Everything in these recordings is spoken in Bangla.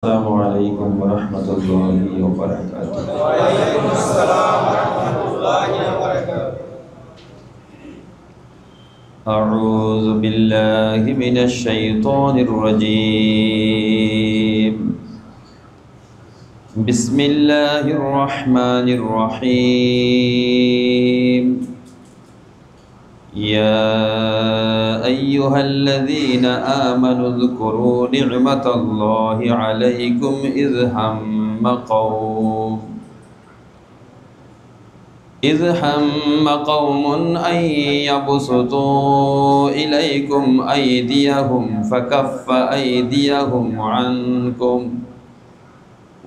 السلام عليكم ورحمة الله وبركاته. وعليكم السلام ورحمة الله وبركاته. أعوذ بالله من الشيطان الرجيم. بسم الله الرحمن الرحيم. يا أيها الذين آمنوا اذكروا نعمة الله عليكم إذ هم قوم أن يبسطوا إليكم أيديهم فكف أيديهم عنكم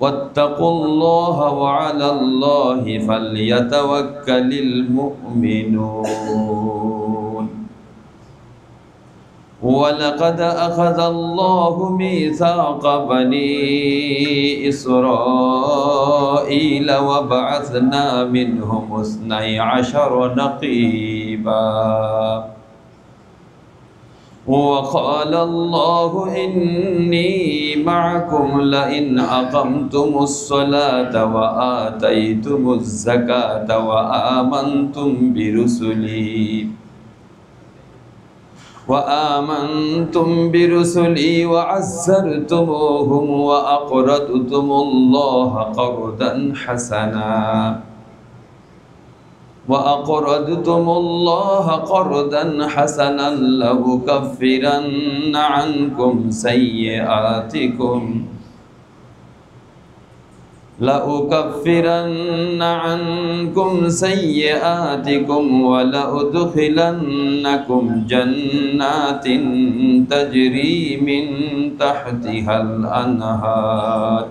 واتقوا الله وعلى الله فليتوكل المؤمنون. ولقد أخذ الله ميثاق بني إسرائيل وبعثنا منهم 12 نقيبا وقال الله إني معكم لئن أقمتم الصلاة وآتيتم الزكاة وآمنتم برسلي وعزرتموهم وأقرضتم الله قرضا حسنا لأكفرن عنكم سيئاتكم ولأدخلنكم جنات تجري من تحتها الأنهار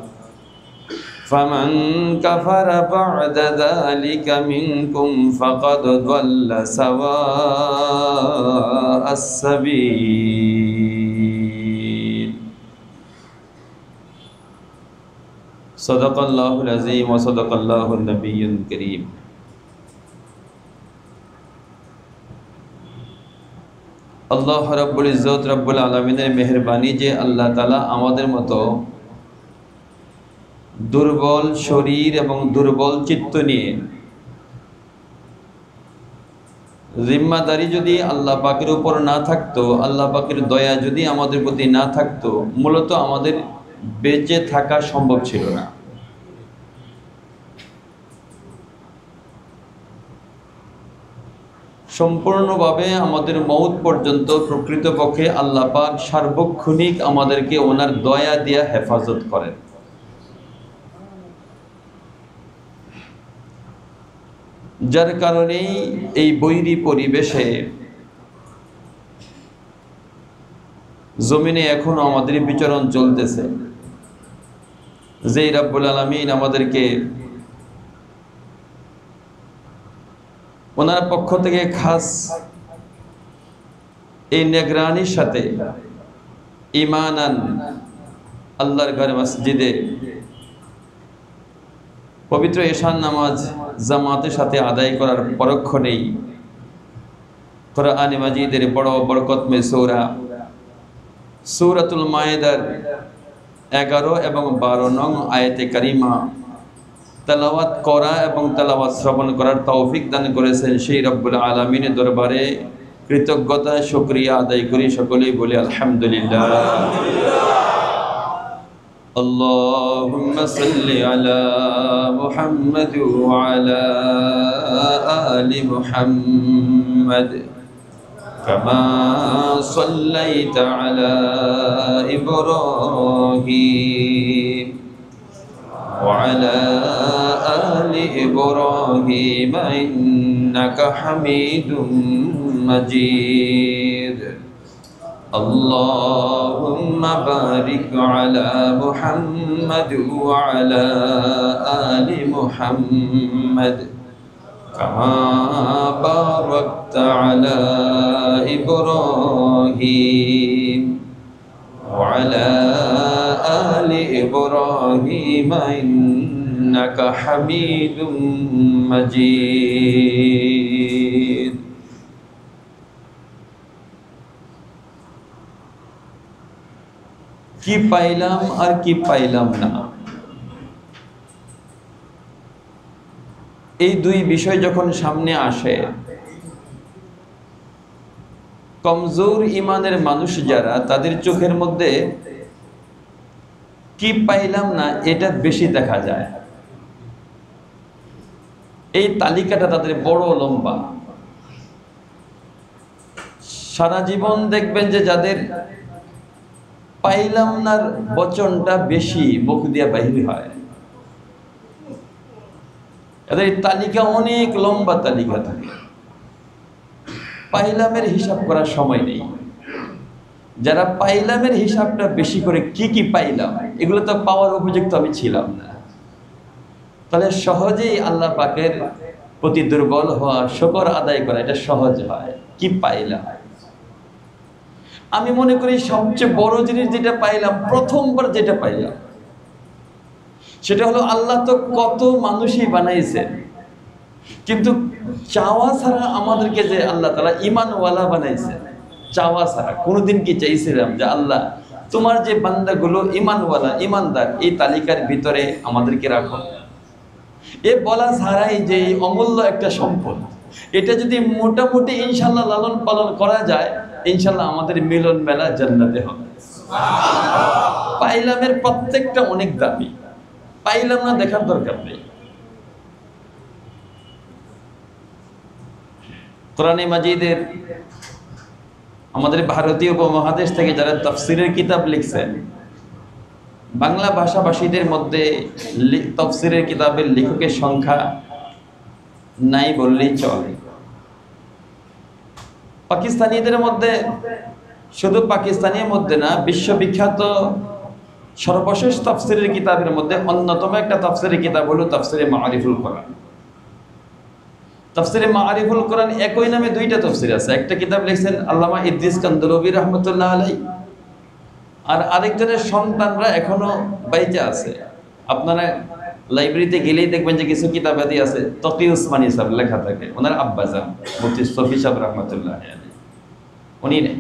فمن كفر بعد ذلك منكم فقد ضل سواء السبيل. صدق الله العظيم وصدق الله النبي الكريم. আল্লাহ রাব্বুল ইজ্জত রাব্বুল আলামিনের মেহেরবানি যে আল্লাহ তাআলা আমাদের মতো দুর্বল শরীর এবং দুর্বল চিত্ত নিয়ে জিম্মাদারি যদি আল্লাহ পাকের উপর না থাকতো, আল্লাহ পাকের দয়া যদি আমাদের প্রতি না থাকতো, মূলত আমাদের বেঁচে থাকা সম্ভব ছিল না। সম্পূর্ণভাবে আমাদের মৌত পর্যন্ত প্রকৃতপক্ষে আল্লাহ পাক সার্বক্ষণিক আমাদেরকে ওনার দয়া দিয়ে হেফাজত করেন। যার কারণেই এই বৈরী পরিবেশে জমিনে এখনো আমাদের বিচরণ চলতেছে। যেই রাব্বুল আলামিন আমাদেরকে ওনার পক্ষ থেকে খাস এই নিগরানির সাথে ঈমানান আল্লাহর ঘরে মসজিদে পবিত্র ঈশান নামাজ জামাতের সাথে আদায় করার পরক্ষণেই কোরআন মাজিদের বড় বরকতময় সূরাতুল মায়েদার 11 এবং 12 নং আয়াতে কারিমা তেলাওয়াত করা এবং তেলাওয়াত শ্রবণ করার তৌফিক দান করেছেন সেই রব্বুল আলামিনের দরবারে কৃতজ্ঞতা শুকরিয়া আদায় করি। সকলেই বলি আলহামদুলিল্লাহ। আল্লাহুম্মা সাল্লি আলা মুহাম্মাদ ওয়া আলা আলি মুহাম্মাদ কামা সাল্লাইতা আলা ইব্রাহিম ওয়া আলা আলি ইব্রাহিম ইন্নাকা হামিদুম মাজিদ। اللهم بارك على محمد وعلى آل محمد كما باركت على إبراهيم وعلى آل إبراهيم إنك حميد مجيد. কি পাইলাম আর কি পাইলাম না, এই দুই বিষয় যখন সামনে আসে, কমজোর ইমানের মানুষ যারা, তাদের চোখের মধ্যে কি পাইলাম না এটা বেশি দেখা যায়। এই তালিকাটা তাদের বড় লম্বা। সারা জীবন দেখবেন যে যাদের পাইলাম নার বচনটা বেশি মুখ দিয়ে বাহির হয়, এদের তালিকা অনেক লম্বা তালিকা থাকে। পাইলামের হিসাব করার সময় নেই। যারা পাইলামের হিসাবটা বেশি করে, কি কি পাইলাম, এগুলো তো পাওয়ার উপযুক্ত আমি ছিলাম না, তাহলে সহজেই আল্লাহ পাকের প্রতি দুর্বল হওয়া, শুকর আদায় করা, এটা সহজ হয়। কি পাইলাম, আমি মনে করি সবচেয়ে বড় জিনিস যেটা পাইলাম, প্রথমবার যেটা পাইলাম, সেটা হলো আল্লাহ তো কত মানুষই বানাইছেন, কিন্তু চাওয়া ছাড়া আমাদেরকে যে আল্লাহ তাআলা ঈমানওয়ালা বানাইছেন, চাওয়া ছাড়া। কোনোদিন কি চাইছিলাম যে আল্লাহ তোমার যে বান্দাগুলো ঈমানওয়ালা, ঈমানদার, এই তালিকার ভিতরে আমাদেরকে রাখো? এ বলা ছাড়াই যে অমূল্য একটা সম্পদ, এটা যদি মোটামুটি ইনশাল্লাহ লালন পালন করা যায়, ইনশাল্লাহ আমাদের মিলন মেলা জান্নাতে হবে। পাইলামের প্রত্যেকটা অনেক দামি, পাইলাম না দেখার দরকার নেই। কোরআনে মাজিদের আমাদের ভারতীয় উপমহাদেশ থেকে যারা তাফসিরের কিতাব লিখছেন, বাংলা ভাষাভাষীদের মধ্যে তাফসিরের কিতাবের লেখকের সংখ্যা নাই বললেই চলে। পাকিস্তানিদের মধ্যে, শুধু পাকিস্তানের মধ্যে না, বিশ্ববিখ্যাত সর্বশেষ তাফসিরের কিতাবের মধ্যে অন্যতম একটা তাফসিরের কিতাব হলো তাফসিরে মাআরিফুল কোরআন। তাফসিরে মাআরিফুল কোরআন একই নামে দুইটা তাফসির আছে। একটা কিতাব লিখছেন আল্লামা ইদ্রিস কান্দলবী রাহমাতুল্লাহ আলাইহি, আর আরেকজনের সন্তানরা এখনো বাইচে আছে। আপনারা লাইব্রেরিতে গেলেই দেখবেন যে কিছু কিতাবাদি আছে, তকি উসমানী সাহেব লেখা থাকে, ওনার আব্বাজান মুফতি শফি সাহেব রাহমাতুল্লাহ আলাইহি, উনি নেই।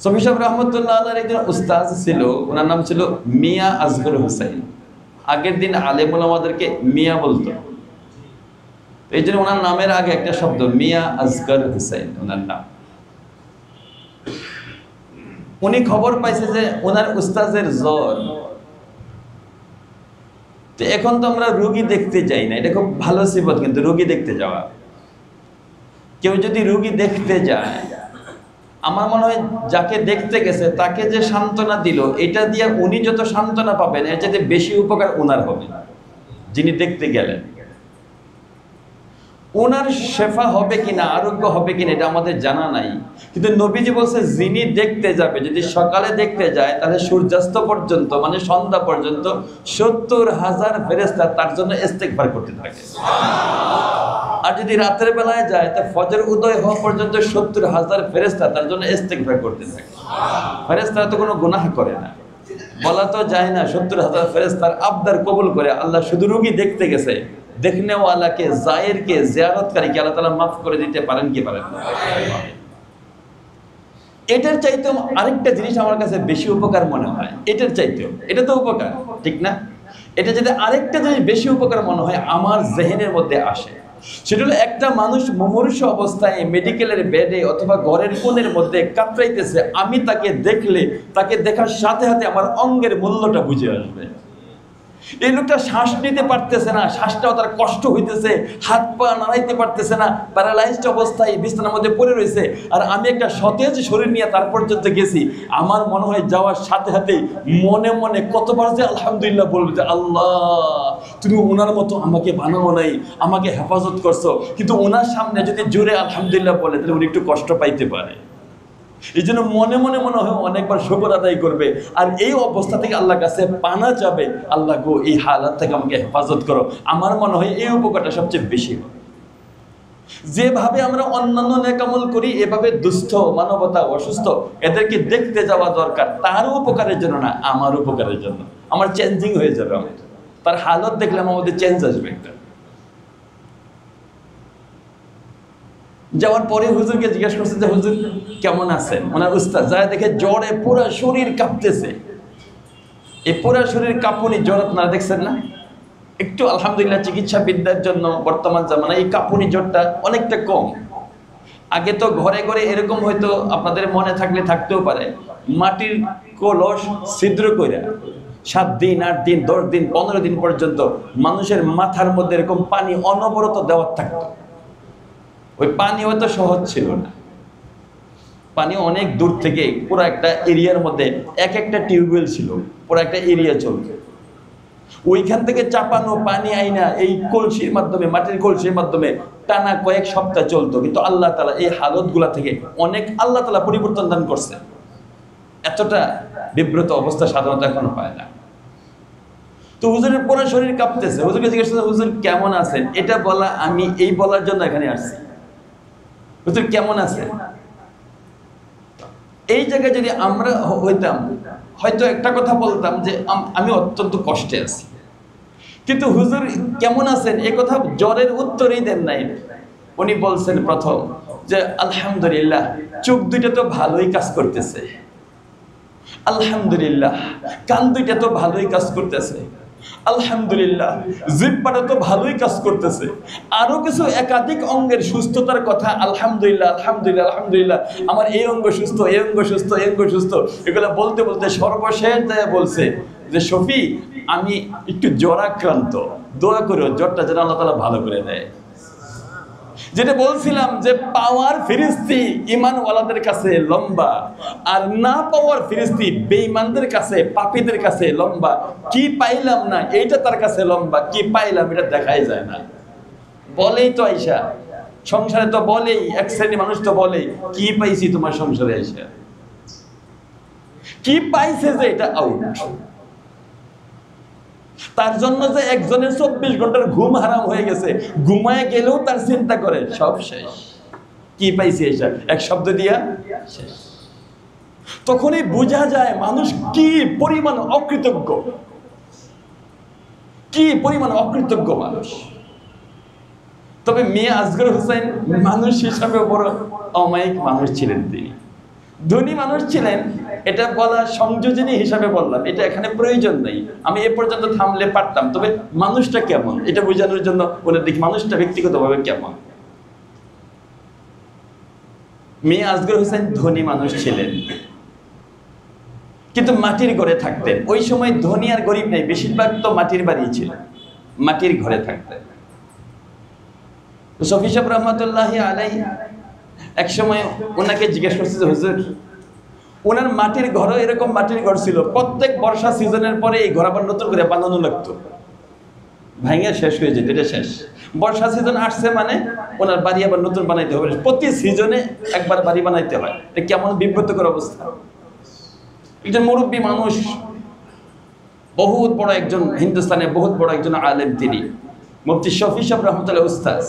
শফি সাহেব রাহমাতুল্লাহ আলাইহির একজন উস্তাদ ছিল, ওনার নাম ছিল মিয়া আসগর হুসাইন। আগের দিন আলেম ওলামাদেরকে মিয়া বলতো, এই জন্য ওনার নামের আগে একটা শব্দ মিয়া আসগর হুসাইন ওনার নাম। উনি খবর পাইছে যে ওনার উস্তাদের জ্বর। তো এখন তো আমরা রোগী দেখতে যাই না, এটা খুব ভালো সিফত, কিন্তু রোগী দেখতে যাওয়া। কেউ যদি রোগী দেখতে যায়, আমার মনে হয় যাকে দেখতে গেছে তাকে যে সান্ত্বনা দিল, এটা দিয়ে উনি যত সান্ত্বনা পাবেন, এর চাইতে বেশি উপকার ওনার হবে, যিনি দেখতে গেলেন। ওনার শেফা হবে কিনা, আরোগ্য হবে কিনা, এটা আমাদের জানা নাই, কিন্তু নবীজি বলছে যিনি দেখতে যাবে, যদি সকালে দেখতে যায়, তাহলে সূর্যাস্ত পর্যন্ত, মানে সন্ধ্যা পর্যন্ত ৭০,০০০ ফেরেশতা তার জন্য ইস্তেগফার করতে থাকে। আর যদি রাতের বেলায় যায়, তা ফজর উদয় হওয়া পর্যন্ত ৭০,০০০ ফেরেশতা তার জন্য ইস্তেগফার করতে থাকে। ফেরেশতারা তো কোনো গুনাহ করে না, বলা তো যায় না ৭০,০০০ ফেরেশতার আবদার কবুল করে। আল্লাহ শুধু রোগী দেখতে গেছে, দেখনেওয়ালাকে, জায়েরকে, জিয়ারতকারীকে আল্লাহ তাআলা মাফ করে দিতে পারেন কি পারেন না? এটার চাইতেও আরেকটা জিনিস আমার কাছে বেশি উপকার মনে হয়, এটার চাইতেও। এটা তো উপকার, ঠিক না? এটা যদি আরেকটা জিনিস বেশি উপকার মনে হয়, আমার জেহেনের মধ্যে আসে, সেটা হলো একটা মানুষ মুমূর্ষু অবস্থায় মেডিকেলের বেডে অথবা ঘরের কোণের মধ্যে কাতরাইতেছে, আমি তাকে দেখলে, তাকে দেখার সাথে সাথে আমার অঙ্গের মূল্যটা বুঝে আসবে। এই লোকটা শ্বাস নিতে পারতেছে না, শ্বাসটাও তার কষ্ট হইতেছে, হাত পা নাড়াইতে পারতেছে না, প্যারালাইজড অবস্থায় বিছানার মধ্যে পড়ে রয়েছে, আর আমি একটা সতেজ শরীর নিয়ে তার পর্যন্ত গেছি। আমার মনে হয় যাওয়ার সাথে সাথে মনে মনে কতবার যে আলহামদুলিল্লাহ বলবে যে আল্লাহ তুমি ওনার মতো আমাকে বানাও নাই, আমাকে হেফাজত করছো। কিন্তু ওনার সামনে যদি জোরে আলহামদুলিল্লাহ বলে, তাহলে উনি একটু কষ্ট পাইতে পারে। এই জন্য মনে মনে মনে হয় অনেকবার শুকর আদায় করবে, আর এই অবস্থা থেকে আল্লাহর কাছে পানা যাবে, আল্লাহ গো এই হালাত থেকে আমাকে হেফাজত করো। আমার মনে হয় এই উপকারটা সবচেয়ে বেশি হবে। যেভাবে আমরা অন্যান্য নেকামল করি, এভাবে দুস্থ মানবতা, অসুস্থ, এদেরকে দেখতে যাওয়া দরকার, তার উপকারের জন্য না, আমার উপকারের জন্য। আমার চেঞ্জিং হয়ে যাবে, আমাদের তার হালত দেখলে আমাদের চেঞ্জ আসবে একটা। যাওয়ার পরে হুজুরকে জিজ্ঞেস করছে যে হুজুর কেমন আছেন, ওনার উস্তাদ যায় দেখে জ্বরে পুরো শরীর কাঁপতেছে। এই পুরো শরীর কাঁপুনি জ্বর আপনারা দেখছেন না? একটু আলহামদুলিল্লাহ চিকিৎসা বিদ্যার জন্য বর্তমান জামানায় এই কাঁপুনি জ্বরটা অনেকটা কম। আগে তো ঘরে ঘরে এরকম হয়তো আপনাদের মনে থাকলে থাকতেও পারে, মাটির কলস ছিদ্র কইরা 7 দিন 8 দিন 10 দিন 15 দিন পর্যন্ত মানুষের মাথার মধ্যে এরকম পানি অনবরত দেওয়ার থাকতো। ওই পানি হয়তো সহজ ছিল না, পানি অনেক দূর থেকে পুরো একটা এরিয়ার মধ্যে এক একটা টিউবওয়েল ছিল, পুরো একটা এরিয়া চলত। ওইখান থেকে চাপানো পানি আইনা এই কলসির মাধ্যমে, মাটির কলসির মাধ্যমে টানা কয়েক সপ্তাহ চলতো। কিন্তু আল্লাহ তাআলা এই হালতগুলা থেকে অনেক আল্লাহ তাআলা পরিবর্তন দান করছে। এতটা বিব্রত অবস্থা সাধারণত এখনো পায় না। তো হুজুরের পুরো শরীর কাঁপতেছে। হুজুরকে জিজ্ঞেস করছে হুজুর কেমন আছেন, এটা বলা আমি এই বলার জন্য এখানে আসছি। হুজুর কেমন আছেন? এই জায়গায় যদি আমরা হইতাম হয়তো একটা কথা বলতাম যে আমি অত্যন্ত কষ্টে আছি, কিন্তু হুজুর কেমন আছেন এ কথা জ্বরের উত্তরই দেন নাই। উনি বলছেন প্রথম যে আলহামদুলিল্লাহ চোখ দুইটা তো ভালোই কাজ করতেছে, আলহামদুলিল্লাহ কান দুইটা তো ভালোই কাজ করতেছে, আলহামদুলিল্লাহ জিহ্বাটা তো ভালোই কাজ করতেছে, আরো কিছু একাধিক অঙ্গের সুস্থতার কথা আলহামদুলিল্লাহ আলহামদুলিল্লাহ আলহামদুলিল্লাহ, আমার এই অঙ্গ সুস্থ, এই অঙ্গ সুস্থ, এই অঙ্গ সুস্থ, এগুলো বলতে বলতে সর্বশেষ যায় বলছে যে শফি আমি একটু জ্বরাক্রান্ত, দোয়া করো জ্বরটা যেন আল্লাহ তাআলা ভালো করে দেয়। যেটা বলছিলাম যে পাওয়ার ফিরিস্তি ঈমানওয়ালাদের কাছে লম্বা, আর না পাওয়ার ফিরিস্তি বেঈমানদের কাছে, পাপীদের কাছে লম্বা। কি পাইলাম না এইটা তার কাছে লম্বা, কি পাইলাম এটা দেখাই যায় না। বলেই তো আইসা সংসারে তো বলেই, এক শ্রেণীর মানুষ তো বলেই কি পাইছি তোমার সংসারে আইসা, কি পাইছে যে এটা আউট। তার জন্য যে একজনের 24 ঘন্টার ঘুম হারাম হয়ে গেছে, ঘুমায় গেলেও তার চিন্তা করে সব শেষ, কি পাইছে এটা এক শব্দ দিয়া শেষ। তখনই বোঝা যায় মানুষ কি পরিমাণ অকৃতজ্ঞ, কি পরিমাণ অকৃতজ্ঞ মানুষ। তবে মিয়া আসগর হোসেন মানুষ হিসাবে বড় অমায়িক মানুষ ছিলেন। তিনি ধনী মানুষ ছিলেন, এটা বলা সংযোজনী হিসাবে বললাম, এটা এখানে প্রয়োজন নেই। আমি এ পর্যন্ত থামলে পারতাম, তবে মানুষটা কেমন এটা বোঝানোর জন্য বলে দেখি মানুষটা ব্যক্তিগতভাবে কেমন। মিয়া আসগর হোসেন ধনী মানুষ ছিলেন, কিন্তু মাটির ঘরে থাকতেন। ওই সময় ধনী আর গরিব নেই, বেশিরভাগ তো মাটির বাড়ি ছিল, মাটির ঘরে থাকতেন। শফি সাহেব রহমতুল্লাহি আলাইহি এক সময় ওনাকে জিজ্ঞেস করছে যে হুজুর, ওনার মাটির ঘরও এরকম মাটির ঘর ছিল, প্রত্যেক বর্ষা সিজনের পরে এই ঘর আবার নতুন করে বানানো লাগতো, ভাঙিয়া শেষ হয়ে যেত, এটা শেষ। বর্ষা সিজন আসছে মানে ওনার বাড়ি আবার নতুন বানাইতে হবে, প্রতি সিজনে একবার বাড়ি বানাইতে হয়। এটা কেমন বিব্রতকর অবস্থা। একজন মুরব্বী মানুষ, বহুত বড় একজন, হিন্দুস্তানে বহুত বড় একজন আলেম, তিনি মুফতি শফি সাহেব রহমতুল্লাহ উস্তাদ,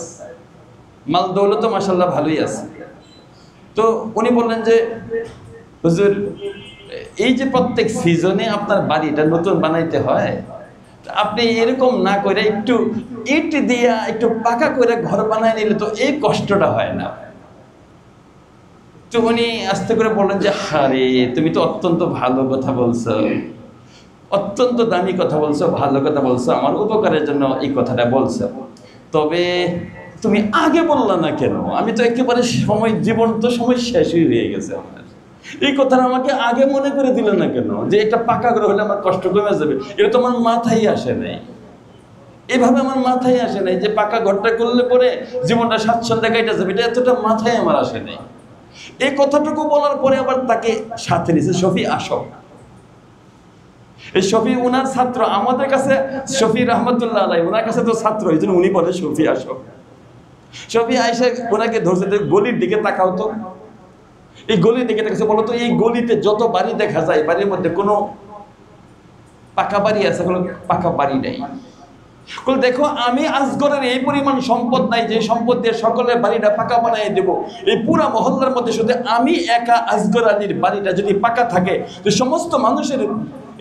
মাল দৌলত মাশাআল্লাহ ভালোই আছে। তো উনি বললেন যে হুজুর এই যে প্রত্যেক সিজনে আপনার বাড়িটা নতুন বানাইতে হয়, আপনি এরকম না করে একটু ইট দিয়া একটু পাকা করে ঘর বানাই নিলে তো এই কষ্টটা হয় না। তো উনি আস্তে করে বললেন যে আরে তুমি তো অত্যন্ত ভালো কথা বলছো, অত্যন্ত দামি কথা বলছো, ভালো কথা বলছো, আমার উপকারের জন্য এই কথাটা বলছো, তবে তুমি আগে বললা না কেন? আমি তো একেবারে সময়, জীবন তো সময় শেষই হয়ে গেছে আমার, এই কথাটা আমাকে আগে মনে করে দিলে না কেন যে একটা পাকা ঘর হলে আমার কষ্ট কমে যাবে? এটা তো আমার মাথায় আসে নাই, এভাবে আমার মাথায় আসে নাই যে পাকা ঘরটা করলে পরে জীবনটা স্বাচ্ছন্দ্যে কাটে যাবে, এটা এতটা মাথায় আমার আসে নাই। এই কথাটুকু বলার পরে আবার তাকে সাথে নিয়েছে, শফি আসো। এই শফি উনার ছাত্র, আমাদের কাছে শফি রহমতুল্লাহ আলাইহি উনার কাছে তো ছাত্র, এই জন্য উনি বলে শফি আসো। শফি আয়েশা ওনাকে ধরছে, গলির দিকে তাকাও তো, এই গলির দিকে তাকাচ্ছে, বলো তো এই গলিতে যত বাড়ি দেখা যায় বাড়ির মধ্যে কোনো পাকা বাড়ি আছে? কোনো পাকা বাড়ি নেই। দেখো আমি আসগরের এই পরিমাণ সম্পদ নাই যে সম্পদ দিয়ে সকলের বাড়িটা পাকা বানিয়ে দেব। এই পুরা মহল্লার মধ্যে শুধু আমি একা আসগর আলীর বাড়িটা যদি পাকা থাকে, তো সমস্ত মানুষের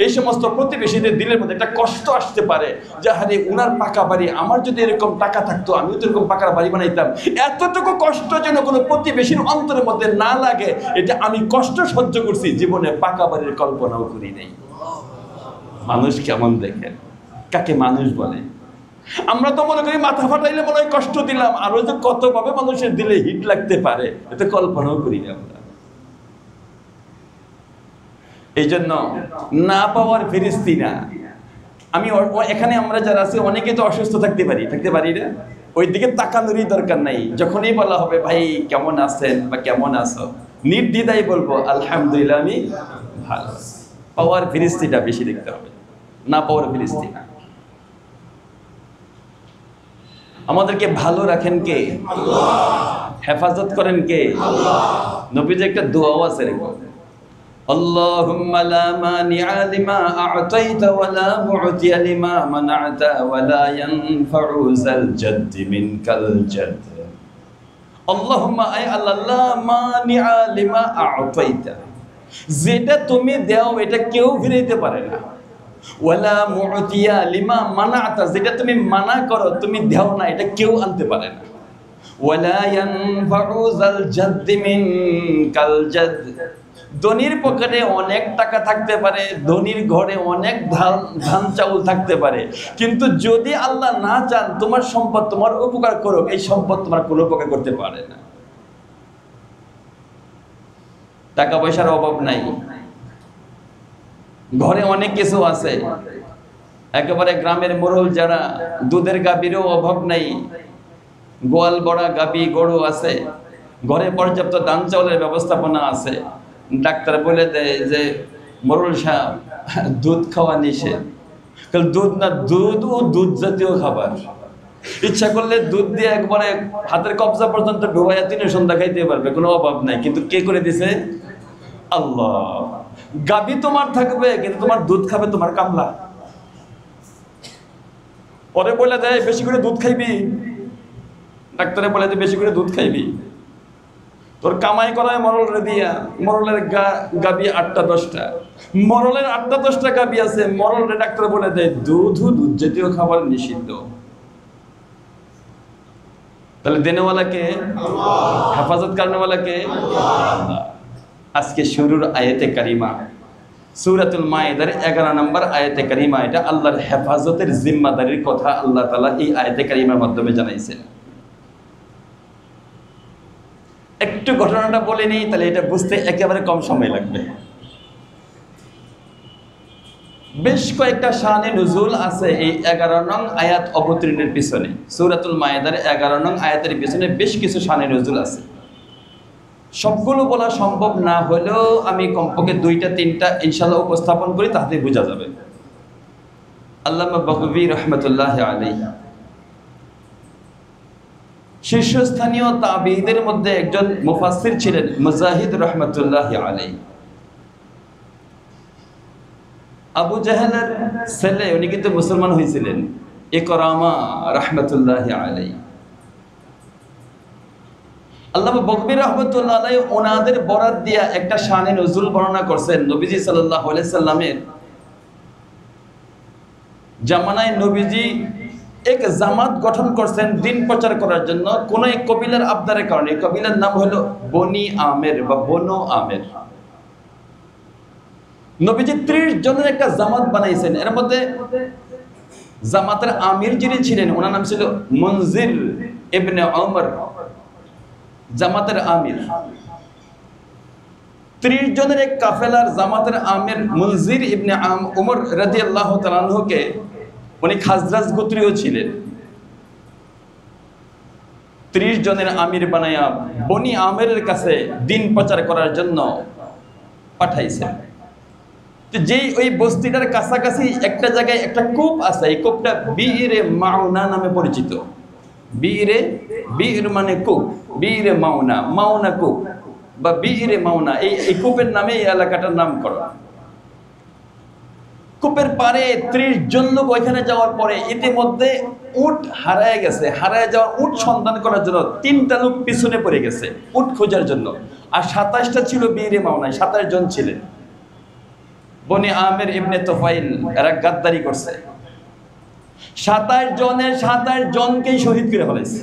এই সমস্ত প্রতিবেশীদের দিলের মধ্যে একটা কষ্ট আসতে পারে যে আরে উনার পাকা বাড়ি, আমার যদি এরকম টাকা থাকতো আমিও তো এরকম পাকা বাড়ি বানাইতাম। এতটুকু কষ্ট যেন কোনো প্রতিবেশীর অন্তরের মধ্যে না লাগে, এটা আমি কষ্ট সহ্য করছি, জীবনে পাকা বাড়ির কল্পনাও করি নাই। মানুষ কেমন দেখেন, কাকে মানুষ বলে? আমরা তো মনে করি মাথা ফাটাইলে মনে হয় কষ্ট দিলাম, আরো যে কতভাবে মানুষের দিলে হিট লাগতে পারে এটা কল্পনাও করি না আমরা। এই জন্য না পাওয়ার ফেরেশতা না। আমি এখানে আমরা যারা আছি অনেকে তো অসুস্থ থাকতে পারি না, ওই দিকে তাকানোরই দরকার নাই। যখনই বলা হবে ভাই কেমন আছেন বা কেমন আছো, নির্দ্বিধায় বলবো আলহামদুলিল্লাহ আমি ভালো আছি। পাওয়ার ফেরেশতাটা বেশি দেখতে হবে, না পাওয়ার ফেরেশতা না। আমাদেরকে ভালো রাখেন কে? আল্লাহ। হেফাজত করেন কে? আল্লাহ। নবীজি একটা দোয়াও আছে এরকম, আল্লাহুম্মা লা মানিআ লিমা আ'তাইতা ওয়া লা মু'তিয়া লিমা মানা'তা ওয়া লা ইয়ানফা'ু যাল জাদ্দি মিনকাল জাদ। আল্লাহুম্মা আয় আল্লাহ, লা মানিআ লিমা আ'তাইতা, যেটা তুমি দাও এটা কেউ ফিরাইতে পারে না। ওয়ালা মু'তিয়া লিমা মানা'তা, যেটা তুমি মানা করো তুমি দাও না এটা কেউ আনতে পারে না। ওয়ালা ইয়ানফা'ু যাল জাদ্দি মিনকাল জাদ, ধনীর পকেটে অনেক টাকা থাকতে পারে, ধনীর ঘরে অনেক ধান চাউল থাকতে পারে, কিন্তু যদি আল্লাহ না চান তোমার সম্পদ তোমার উপকার করুক, এই সম্পদ তোমার কোনো উপকার করতে পারে না। টাকা পয়সার অভাব নাই, ঘরে অনেক কিছু আছে, একেবারে গ্রামের মোড়ল যারা, দুধের গাভীরও অভাব নাই, গোয়াল বড়া গাভী গরু আছে, ঘরে পর্যাপ্ত ধান চাউলের ব্যবস্থাপনা আছে। ডাক্তার বলে দেয় যে মোড়ল সাহেব দুধ খাওয়া নিষেধ। দুধ না, দুধ ও দুধ জাতীয় খাবার, ইচ্ছা করলে দুধ দিয়ে একবারে হাতের কবজা পর্যন্ত ডুবাইয়া দিনে সন্ধ্যা খাইতে পারবে, কোনো অভাব নাই। কিন্তু কে করে দিছে? আল্লাহ। গাভী তোমার থাকবে কিন্তু তোমার দুধ খাবে তোমার কামলা। পরে বলে দেয় বেশি করে দুধ খাইবি, ডাক্তারে বলে দেয় বেশি করে দুধ খাইবি, তোর কামাই করায় মরলের দিয়া। মরলের গাভী 8টা 10টা, মরলের 8টা 10টা গাভী আছে, মরলের ডাক্তার বলে দেয় দুধ জাতীয় খাবার নিষিদ্ধ। তাহলে দেনেওয়ালাকে আল্লাহ, হেফাজত করনেওয়ালাকে আল্লাহ। আজকে শুরুর আয়াতে কারিমা সূরাতুল মাইদার 11 নম্বর আয়াতে কারিমা, এটা আল্লাহর হেফাজতের জিম্মাদারির কথা আল্লাহ তাআলা এই আয়াতে কারিমার মাধ্যমে জানাইছেন। একটু ঘটনাটা বলে নেই, তাহলে এটা বুঝতে একেবারে কম সময় লাগবে। বেশ কয়েকটা শানে নুজুল আছে এই 11 নং আয়াত অবতীর্ণের পিছনে। সূরাতুল মাইদার 11 নং আয়াতের পিছনে বেশ কিছু শানে নুজুল আছে। সবগুলো বলা সম্ভব না হলেও আমি কমপক্ষে 2টা 3টা ইনশাআল্লাহ উপস্থাপন করি, তাতে বোঝা যাবে। আল্লামা বাগবী রহমতুল্লাহ আলাইহি শীর্ষস্থানীয় তাবিঈদের মধ্যে একজন মুফাসসির ছিলেন, মুজাহিদ রহমতুল্লাহ আলাইহি। আবু জাহেলের ছেলে, উনি কিন্তু মুসলমান হয়েছিলেন, ইকরামা রহমতুল্লাহ আলাইহি। আল্লামা বাগবী রহমতুল্লাহ আলাইহি ওনাদের বরাত দিয়া একটা শানে নুজুল বর্ণনা করছেন। নবীজি সাল্লাল্লাহু আলাইহি সাল্লামের জামানায় নবীজি এক জামাত গঠন করছেন দিন প্রচার করার জন্য, কোন এক কবিলার আবদারের কারণে। কবিলার নাম হলো বনি আমের বা বনু আমের। নবীজি 30 জনের একটা জামাত বানাইছেন। এর মধ্যে জামাতের আমির যিনি ছিলেন ওনার নাম ছিল মুনজির ইবনে উমর, জামাতের আমির। 30 জনের এক কাফেলার জামাতের আমির মুনজির ইবনে উমর রাদিয়াল্লাহু তাআলা আনহুকে, উনি খাজরাজ গোত্রীয় ছিলেন, 30 জনের আমির বানায়া বনি আমেরের কাছে দিন প্রচার করার জন্য পাঠাইছেন। যেই ওই বস্তিটার কাছাকাছি একটা জায়গায় একটা কূপ আছে, এই কূপটা বিইরে মাউনা নামে পরিচিত। বিইর মানে কূপ, বিইরে মাউনা, মাউনা কূপ বা বিইরে মাউনা, এই কূপের নামে এই এলাকাটার নামকরণ। কূপের পারে 30 জন লোক ওইখানে যাওয়ার পরে ইতিমধ্যে উট হারায় গেছে। হারায় যাওয়ার উট সন্ধান করার জন্য 3টা লোক পিছনে পড়ে গেছে উট খোঁজার জন্য। আর 27টা ছিল বিইরে মাওনায়, 27 জন ছিলেন। বনি আমির ইবনে তুফাইল এরা গাদ্দারি করছে, 27 জনের 27 জনকেই শহীদ করে ফেলেছে।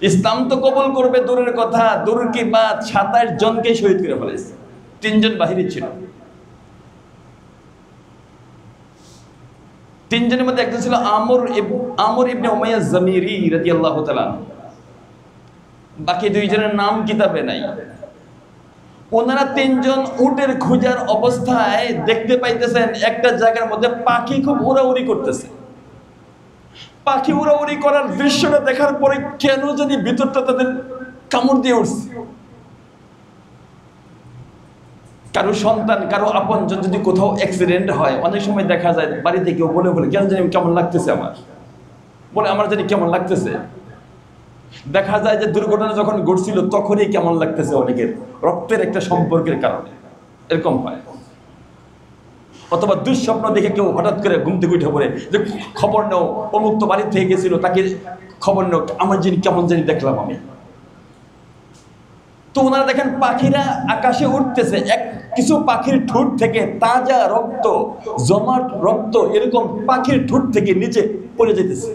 ইসলাম তো কবুল করবে দূরের কথা, দূর কি বাত, 27 জনকেই শহীদ করে ফেলেছে। 3 জন বাহিরে ছিল, 3 জনের মধ্যে একজন ছিল আমর ইবনে উমাইয়া জামিরি রাদিয়াল্লাহু তাআলা। বাকি 2 জনের নাম কিতাবে নাই। ওনারা 3 জন উটের খোঁজার অবস্থায় দেখতে পাইতেছেন একটা জায়গার মধ্যে পাখি খুব উড়াউড়ি করতেছে। পাখি উড়াউড়ি করার দৃশ্যটা দেখার পরে কেন জানি ভিতরটা তাদের কামড় দিয়ে উঠছে। কারো সন্তান, কারো আপনজন যদি কোথাও অ্যাক্সিডেন্ট হয়, অনেক সময় দেখা যায় বাড়িতে কেউ বলে কেন জানি কেমন লাগতেছে, আমার জানি কেমন লাগতেছে। দেখা যায় যে দুর্ঘটনা যখন ঘটছিল তখনই কেমন লাগতেছে অনেকের, রক্তের একটা সম্পর্কের কারণে এরকম হয়। অথবা দুঃস্বপ্ন দেখে কেউ হঠাৎ করে ঘুম থেকে উঠে পড়ে যে খবর নেও অমুক তো বাড়ি থেকে গেছিল, তাকে খবর নেও আমার যিনি কেমন জানি দেখলাম আমি। তো ওনারা দেখেন পাখিরা আকাশে উঠতেছে, কিছু পাখির ঠোঁট থেকে তাজা রক্ত, জমাট রক্ত এরকম পাখির ঠোঁট থেকে নিচে পড়ে যেতেছে।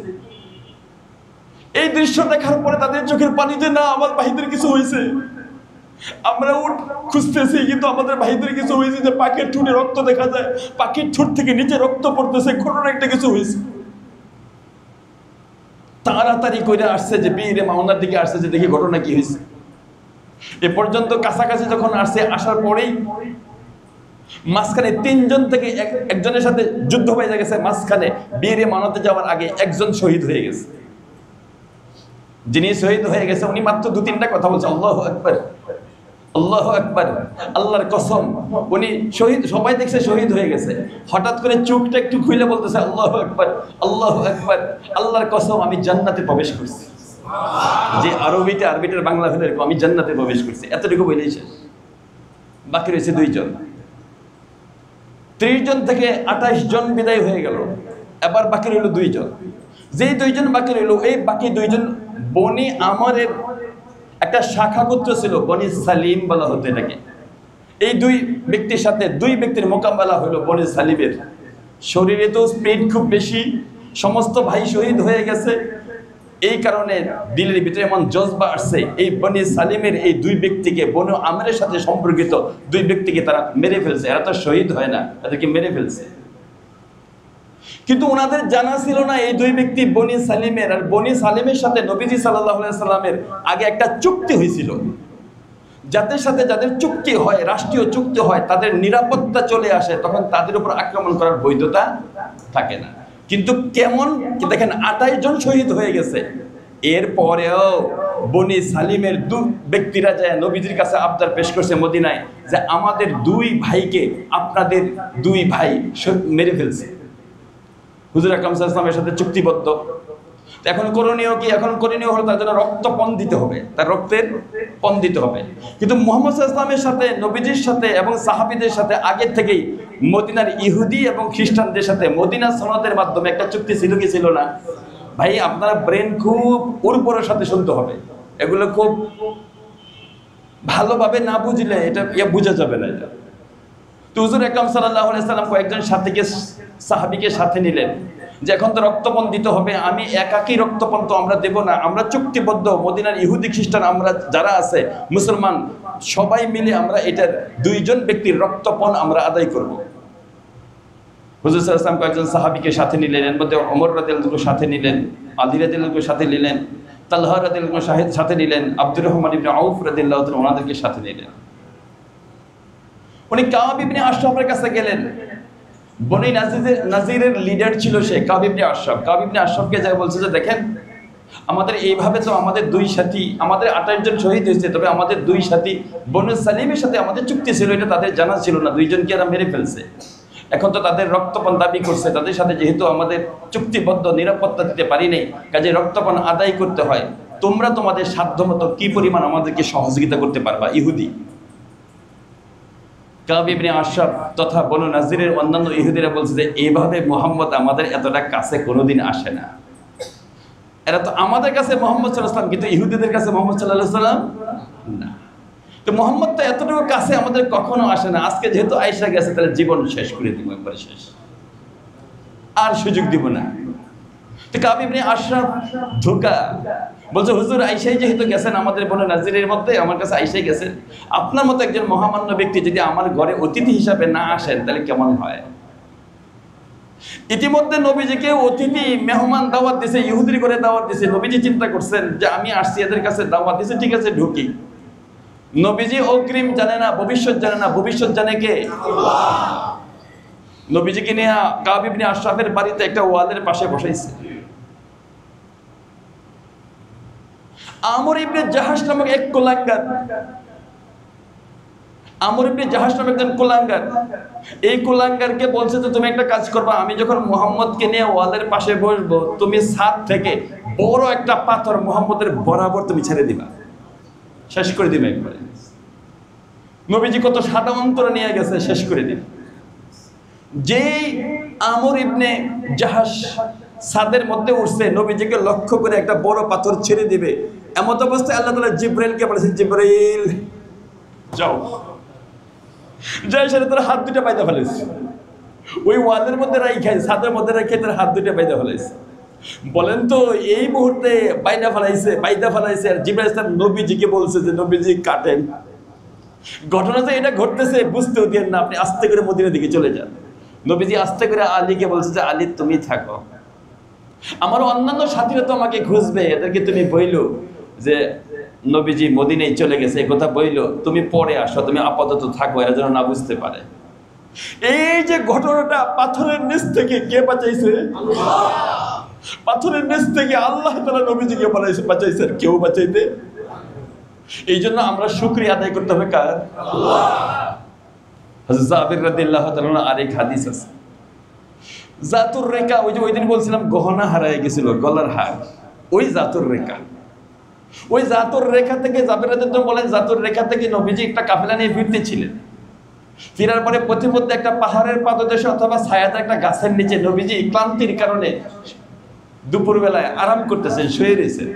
এই দৃশ্য দেখার পরে তাদের চোখের পানিতে, না আমার ভাইদের কিছু হয়েছে, আমরা উঠ খুঁজতেছি কিন্তু আমাদের ভাইদের কিছু হয়েছে, যে পাখির ঠোঁটে রক্ত দেখা যায়, পাখির ঠোঁট থেকে নিচে রক্ত পড়তেছে, ঘটনা একটা কিছু হয়েছে। তাড়াতাড়ি করে আসছে যে বীরে মাওনার দিকে আসছে যে দেখি ঘটনা কি হয়েছে। এ পর্যন্ত কাছাকাছি যখন আসছে, আসার পরেই মাঝখানে 3 জন থেকে একজনের সাথে যুদ্ধ হয়ে গেছে। মাঝখানে বীরে মাওনাতে যাওয়ার আগে একজন শহীদ হয়ে গেছে। যিনি শহীদ হয়ে গেছে উনি মাত্র 2-3টা কথা বলছে, আল্লাহু আকবার, আল্লাহু আকবার, আল্লাহর কসম। উনি শহীদ, সবাই দেখছে শহীদ হয়ে গেছে, হঠাৎ করে চোখটা একটু খুলে বলতেছে আল্লাহু আকবার, আল্লাহু আকবার, আল্লাহর কসম আমি জান্নাতে প্রবেশ করছি। যে আরবিটার বাংলা হলে আমি জান্নাতে প্রবেশ করছি, এতটুকু বলেই শেষ। বাকি রয়েছে 2 জন। 30 জন থেকে 28 জন বিদায় হয়ে গেল, এবার বাকি রইল 2 জন। যেই 2 জন বাকি রইল, এই বাকি 2 জন বনি আমারের একটা শাখা গোত্র ছিল, বনি সালিম বলা হতো এটাকে। এই 2 ব্যক্তির সাথে 2 ব্যক্তির মোকাবেলা হলো বনি সালিমের। শরীরে তো স্পিড খুব বেশি, সমস্ত ভাই শহীদ হয়ে গেছে, এই কারণে দিলের ভিতরে এমন জজবা আসছে, এই বনি সালিমের এই 2 ব্যক্তিকে, বনি আমরের সাথে সম্পর্কিত 2 ব্যক্তিকে তারা মেরে ফেলছে। এরা তো শহীদ হয় না, তাদেরকে মেরে ফেলছে। কিন্তু ওনাদের জানা ছিল না এই 2 ব্যক্তি বনি সালিমের। আর বনি সালিমের সাথে নবীজি সাল্লাল্লাহু আলাইহি সাল্লামের আগে একটা চুক্তি হয়েছিল, যাদের সাথে যাদের চুক্তি হয়, রাষ্ট্রীয় চুক্তি হয়, তাদের নিরাপত্তা চলে আসে, তখন তাদের উপর আক্রমণ করার বৈধতা থাকে না। কিন্তু কেমন দেখেন 28 জন শহীদ হয়ে গেছে, এরপরেও বনি সালিমের 2 ব্যক্তিরা যায় নবীজির কাছে আবদার পেশ করছে মদিনায়, যে আমাদের 2 ভাইকে আপনাদের 2 ভাই মেরে ফেলছে। হুজুর আকরাম সাল্লাল্লাহু আলাইহি ওয়াসাল্লামের সাথে চুক্তিবদ্ধ। এখন করণীয় কি? এখন করণীয় হলো তার জন্য রক্তপণ দিতে হবে, তার রক্তের পণ দিতে হবে। কিন্তু মুহাম্মদ সাল্লাল্লাহু আলাইহি ওয়াসাল্লামের সাথে, নবীজির সাথে এবং সাহাবীদের সাথে আগে থেকেই মদিনার ইহুদি এবং খ্রিস্টানদের সাথে মদিনা সনদের মাধ্যমে একটা চুক্তি ছিল কি ছিল না? ভাই আপনারা ব্রেন খুব উর্বরের সাথে শুনতে হবে, এগুলো খুব ভালোভাবে না বুঝলে এটা বোঝা যাবে না। এটা তো হুজুর আকরাম সাল্লাল্লাহু আলাইহি ওয়াসাল্লাম কয়েকজন সাহাবীকে সাথে নিলেন, যে এখন তো রক্তপণ দিতে হবে, আমি একাকী রক্তপণ তো আমরা দেব না, আমরা চুক্তিবদ্ধ, মদিনার ইহুদি খ্রিস্টান আমরা যারা আছে মুসলমান সবাই মিলে আমরা এটার 2 জন ব্যক্তির রক্তপণ আমরা আদায় করব। হুজুর সাল্লাল্লাহু আলাইহি ওয়াসাল্লাম কয়েকজন সাহাবীকে সাথে নিলেন, এর মধ্যে ওমর রাদিয়াল্লাহু আনহু সাথে নিলেন, আলী রাদিয়াল্লাহু আনহু সাথে নিলেন, তালহা রাদিয়াল্লাহু আনহু সাথে নিলেন, আব্দুর রহমান ইবনে আউফ রাদিয়াল্লাহু তাআলা ওনাদেরকে সাথে নিলেন। উনি কাব ইবনে আশরাফের কাছে গেলেন। বনি নাজিরের লিডার ছিল সে কাব ইবনে আশরাফ। কাব ইবনে আশরাফকে যা বলছে যে দেখেন আমাদের এইভাবে তো আমাদের 2 সাথী, আমাদের 28 জন শহীদ হয়েছে, তবে আমাদের 2 সাথী বনি সালিমের সাথে আমাদের চুক্তি ছিল, এটা তাদের জানা ছিল না, 2 জনকে এরা মেরে ফেলছে। এখন তো তাদের রক্তপণ দাবি করছে, তাদের সাথে যেহেতু আমাদের চুক্তিবদ্ধ নিরাপত্তা দিতে পারি নাই, কাজে রক্তপণ আদায় করতে হয়। তোমরা তোমাদের সাধ্যমতো কি পরিমাণ আমাদেরকে সহযোগিতা করতে পারবা? ইহুদি কাব ইবনে আশরাফ তথা বনু নাজিরের অন্যান্য ইহুদিরা বলছে যে এইভাবে মুহাম্মদ আমাদের এতটা কাছে কোনোদিন আসে না। এরা তো আমাদের কাছে মুহাম্মদ সাল্লাল্লাহু আলাইহি ওয়াসাল্লাম, কিন্তু ইহুদিদের কাছে মুহাম্মদ সাল্লাল্লাহু আলাইহি ওয়াসাল্লাম না। তো তো মোহাম্মদ তো এতটুকু কাছে আমাদের কখনো আসে না। আজকে যেহেতু আয়েশা গেছে, তাহলে জীবন শেষ করে দিব, একবার শেষ, আর সুযোগ দিব না। তো কাব ইবনে আশরাফ ধোকা বলছে, হুজুর আয়েশাই যেহেতু গেছেন আমাদের বনে নাজিরের মধ্যে, আমার কাছে আয়েশাই গেছেন, আপনার মতো একজন মহামান্য ব্যক্তি যদি আমার ঘরে অতিথি হিসাবে না আসেন তাহলে কেমন হয়? ইতিমধ্যে নবীজিকে অতিথি মেহমান দাওয়াত দিছে, ইহুদির করে দাওয়াত দিছে। নবীজি চিন্তা করছেন যে আমি আসছি, এদের কাছে দাওয়াত দিছে, ঠিক আছে ঢুকি। নবীজি অগ্রিম জানে না, ভবিষ্যৎ জানে না, ভবিষ্যৎ জানে কে? আল্লাহ। নবীজিকে নিয়ে কাব ইবনে আশরাফের বাড়িতে একটা ওয়ালের পাশে বসাইছে। আমর ইবনে জাহাশ নামক এক কুলাঙ্গার, আমর ইবনে জাহাশ নামক একজন কুলাঙ্গার, এই কুলাঙ্গারকে বলছে যে তুমি একটা কাজ করবা, আমি যখন মুহাম্মদকে নিয়ে ওয়ালের পাশে বসবো, তুমি ছাদ থেকে বড় একটা পাথর মুহাম্মদের বরাবর তুমি ছেড়ে দিবা, শেষ করে দিবে একবারে। নবীজি কত সাদা অন্তরে নিয়ে গেছে, শেষ করে দিবে। যেই আমর ইবনে জাহাশ ছাদের মধ্যে উঠছে, নবীজিকে লক্ষ্য করে একটা বড় পাথর ছেড়ে দিবে, এমত অবস্থায় আল্লাহ তাআলা জিবরাইলকে বলেছেন, জিবরাইল যাও, যাই সেটা তোর হাত দুটো পাইতে ফেলেছে। ওই ওয়ালের মধ্যে রাইখে, ছাদের মধ্যে রাইখে তার হাত দুটো পাইতে ফেলেছে। বলেন তো এই মুহূর্তে পাইতে ফেলাইছে, আর জিবরাইল ইসলাম নবীজিকে বলছে যে নবীজি কাটেন। ঘটনা যে এটা ঘটতেছে বুঝতেও দেন না, আপনি আস্তে করে মদিনার দিকে চলে যান। নবীজি আস্তে করে আলীকে বলছে যে আলী তুমি থাকো, আমার অন্যান্য সাথীরা তো আমাকে খুঁজবে, এদেরকে তুমি বইলো যে নবীজি মদিনায় চলে গেছে, এই কথা বইলো, তুমি পরে আসো, তুমি আপাতত থাকো, এরা যেন না বুঝতে পারে। এই যে ঘটনাটা পাথরের নিচ থেকে কে বাঁচাইছে? আল্লাহ। পাথরের নিচ থেকে আল্লাহ তাআলা নবীজিকে বাঁচাইছে, আর কেউ বাঁচাইতে। এই জন্য আমরা শুকরিয়া আদায় করতে হবে কার? আল্লাহ। হযরত জাবির রাদিয়াল্লাহু তাআলা আরেক হাদিস আছে, জাতুর রেকা, ওই যে ওই দিন বলছিলাম গহনা হারায় গেছিল, গলার হার, ওই জাতুর রেকা, ওই জাতুর রেখা থেকে জাবির রাদিয়াল্লাহু বলেন, জাতুর রেখা থেকে নবীজি একটা কাফেলা নিয়ে ফিরতেছিলেন। ফেরার পরে পথিমধ্যে একটা পাহাড়ের পাদদেশে অথবা ছায়াদার একটা গাছের নিচে নবীজি ক্লান্তির কারণে দুপুরবেলায় আরাম করতেছেন, শুয়ে রয়েছেন।